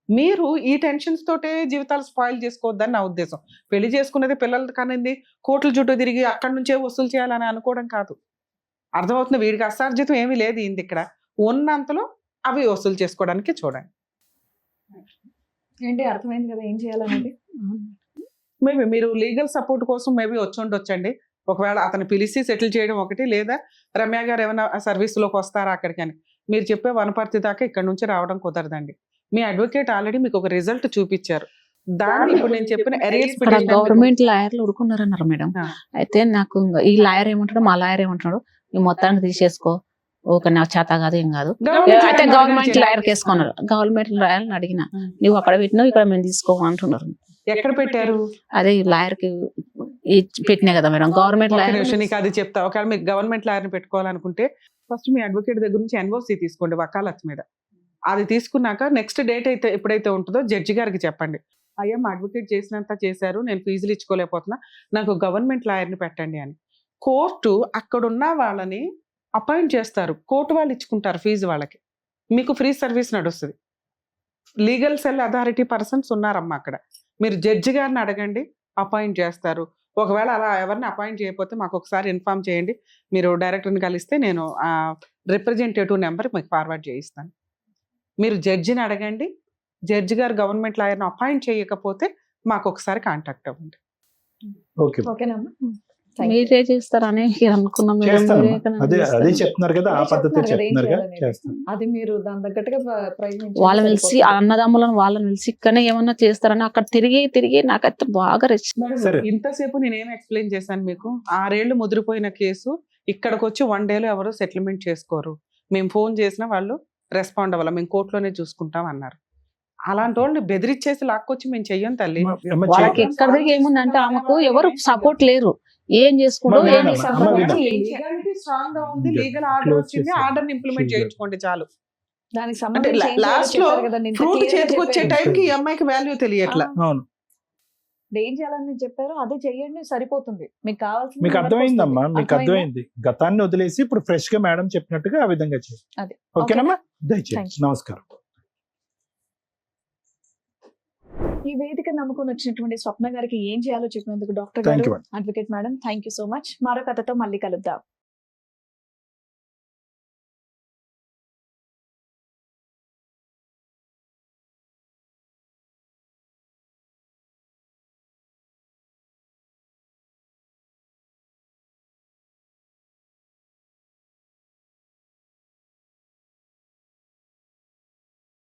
మీరు ఈ టెన్షన్స్ తోటే జీవితాలు స్పాయిల్ చేసుకోవద్దని నా ఉద్దేశం. పెళ్లి చేసుకున్నది పిల్లలు కనింది కోట్ల చుట్టూ తిరిగి అక్కడి నుంచే వసూలు చేయాలని అనుకోవడం కాదు. అర్థమవుతుంది? వీడికి అసార్జితం ఏమీ లేదు ఇంది. ఇక్కడ ఉన్నంతలో అవి వసూలు చేసుకోవడానికి చూడండి. ఏంటి అర్థమైంది కదా ఏం చేయాలనేది. మేబీ మీరు లీగల్ సపోర్ట్ కోసం మేబీ వచ్చి ఉండొచ్చండి. ఒకవేళ అతను పిలిచి సెటిల్ చేయడం ఒకటి, లేదా రమ్య గారు ఏమైనా సర్వీస్లోకి వస్తారా అక్కడికి అని. మీరు చెప్పే వనపర్తి దాకా ఇక్కడ నుంచి రావడం కుదరదండి. మీ అడ్వకేట్ ఆల్రెడీ మీకు ఒక రిజల్ట్ చూపించారు. దాన్ని ఇప్పుడు నేను చెప్పిన ఎరియర్స్ గవర్నమెంట్ లాయర్లు ఉడుకున్నారన్నారు మేడం. అయితే నాకు ఈ లాయర్ ఏమంటాడు, మా లాయర్ ఏమంటాడు, ఈ మొత్తాన్ని తీసేసుకో, ఓకే నాకు చేత కాదు ఏం కాదు. అయితే గవర్నమెంట్ లాయర్ కేసుకున్నారు. గవర్నమెంట్ లాయర్ని అడిగిన, నువ్వు అక్కడ పెట్టినావు ఇక్కడ మేము తీసుకోమంటున్నారు. ఎక్కడ పెట్టారు? అదే లాయర్ కి పెట్టినా కదా మేడం, గవర్నమెంట్ లాయర్. నీకు అది చెప్తా. ఒకవేళ మీకు గవర్నమెంట్ లాయర్ని పెట్టుకోవాలనుకుంటే ఫస్ట్ మీ అడ్వకేట్ దగ్గర నుంచి ఎన్ఓసి తీసుకోండి వకాలత్ మీద. అది తీసుకున్నాక నెక్స్ట్ డేట్ అయితే ఎప్పుడైతే ఉంటుందో జడ్జి గారికి చెప్పండి, అయ్యా మా అడ్వకేట్ చేసినంత చేశారు, నేను ఫీజులు ఇచ్చుకోలేకపోతున్నా, నాకు గవర్నమెంట్ లాయర్ని పెట్టండి అని. కోర్టు అక్కడున్న వాళ్ళని అపాయింట్ చేస్తారు, కోర్టు వాళ్ళు ఇచ్చుకుంటారు ఫీజు వాళ్ళకి, మీకు ఫ్రీ సర్వీస్ నడుస్తుంది. లీగల్ సెల్ అథారిటీ పర్సన్స్ ఉన్నారమ్మా అక్కడ. మీరు జడ్జి గారిని అడగండి, అపాయింట్ చేస్తారు. ఒకవేళ అలా ఎవరిని అపాయింట్ చేయకపోతే మాకు ఒకసారి ఇన్ఫార్మ్ చేయండి, మీరు డైరెక్టర్ని కలిస్తే నేను ఆ రిప్రజెంటేటివ్ నెంబర్ మీకు ఫార్వర్డ్ చేయిస్తాను. మీరు జడ్జిని అడగండి, జడ్జి గారు గవర్నమెంట్ లాయర్ని అపాయింట్ చేయకపోతే మాకు ఒకసారి కాంటాక్ట్ అవ్వండి. ఓకేనమ్మా. మీరే చేస్తారని అనుకున్నాం. అదే చెప్తున్నారు కదా, ఆ పద్ధతి చెప్తున్నారు కదా, చేస్తాం. అది మీరు దాని తగ్గట్టుగా ప్రయత్నించండి. వాళ్ళని పిలిచి అన్నదమ్ములను వాళ్ళని పిలిచి ఇక్కడనే ఏమన్నా చేస్తారని అక్కడ తిరిగి నాకైతే బాగా సరే. ఇంతసేపు నేనేం ఎక్స్ప్లెయిన్ చేశాను మీకు? 6 ఏళ్ళు ముదిరిపోయిన కేసు ఇక్కడికి వచ్చి 1 డేలో ఎవరు సెటిల్మెంట్ చేసుకోరు. మేము ఫోన్ చేసినా వాళ్ళు రెస్పాండ్ అవ్వాలి, మేము కోర్టులోనే చూసుకుంటాం అన్నారు. అలాంటి వాళ్ళు బెదిరించేసి లాక్కొచ్చి మేము చెయ్యం తల్లి. వాళ్ళకి ఎక్కడ ఏముందంటే ఆమెకు ఎవరు సపోర్ట్ లేరు, ఏం చేసుకుంటూ స్ట్రాంగ్ గా ఉంది, లీగల్ ఆర్డర్ వచ్చింది, ఆర్డర్ ఇంప్లిమెంట్ చేయించుకోండి చాలు. దానికి అంటే లాస్ట్ లో ఫ్రూట్ చేతికొచ్చే టైంకి ఈ అమ్మాయికి వాల్యూ తెలియట్లా. అవును. ఏం చేయాలని చెప్పారో అదే చెయ్యండి, సరిపోతుంది. మీకు కావాల్సింది మీకు ఎవరికి అర్థమైందమ్మా, వస్తుంది? మీకు అర్థమైందా? అర్థమైంది. గతాన్ని వదిలేసి ఇప్పుడు ఫ్రెష్ గా మేడం చెప్పినట్టుగా ఆ విధంగా చేయండి. అదే. ఓకేనమ్మా, Thank దయచేసి నమస్కారం. ఈ వేదిక నమ్ముకుని వచ్చినటువంటి స్వప్న గారికి ఏం చేయాలో చెప్పినందుకు డాక్టర్ థ్యాంక్ గారు, you. Advocate madam, thank you so much. మరో కథతో మళ్ళీ కలుద్దాం.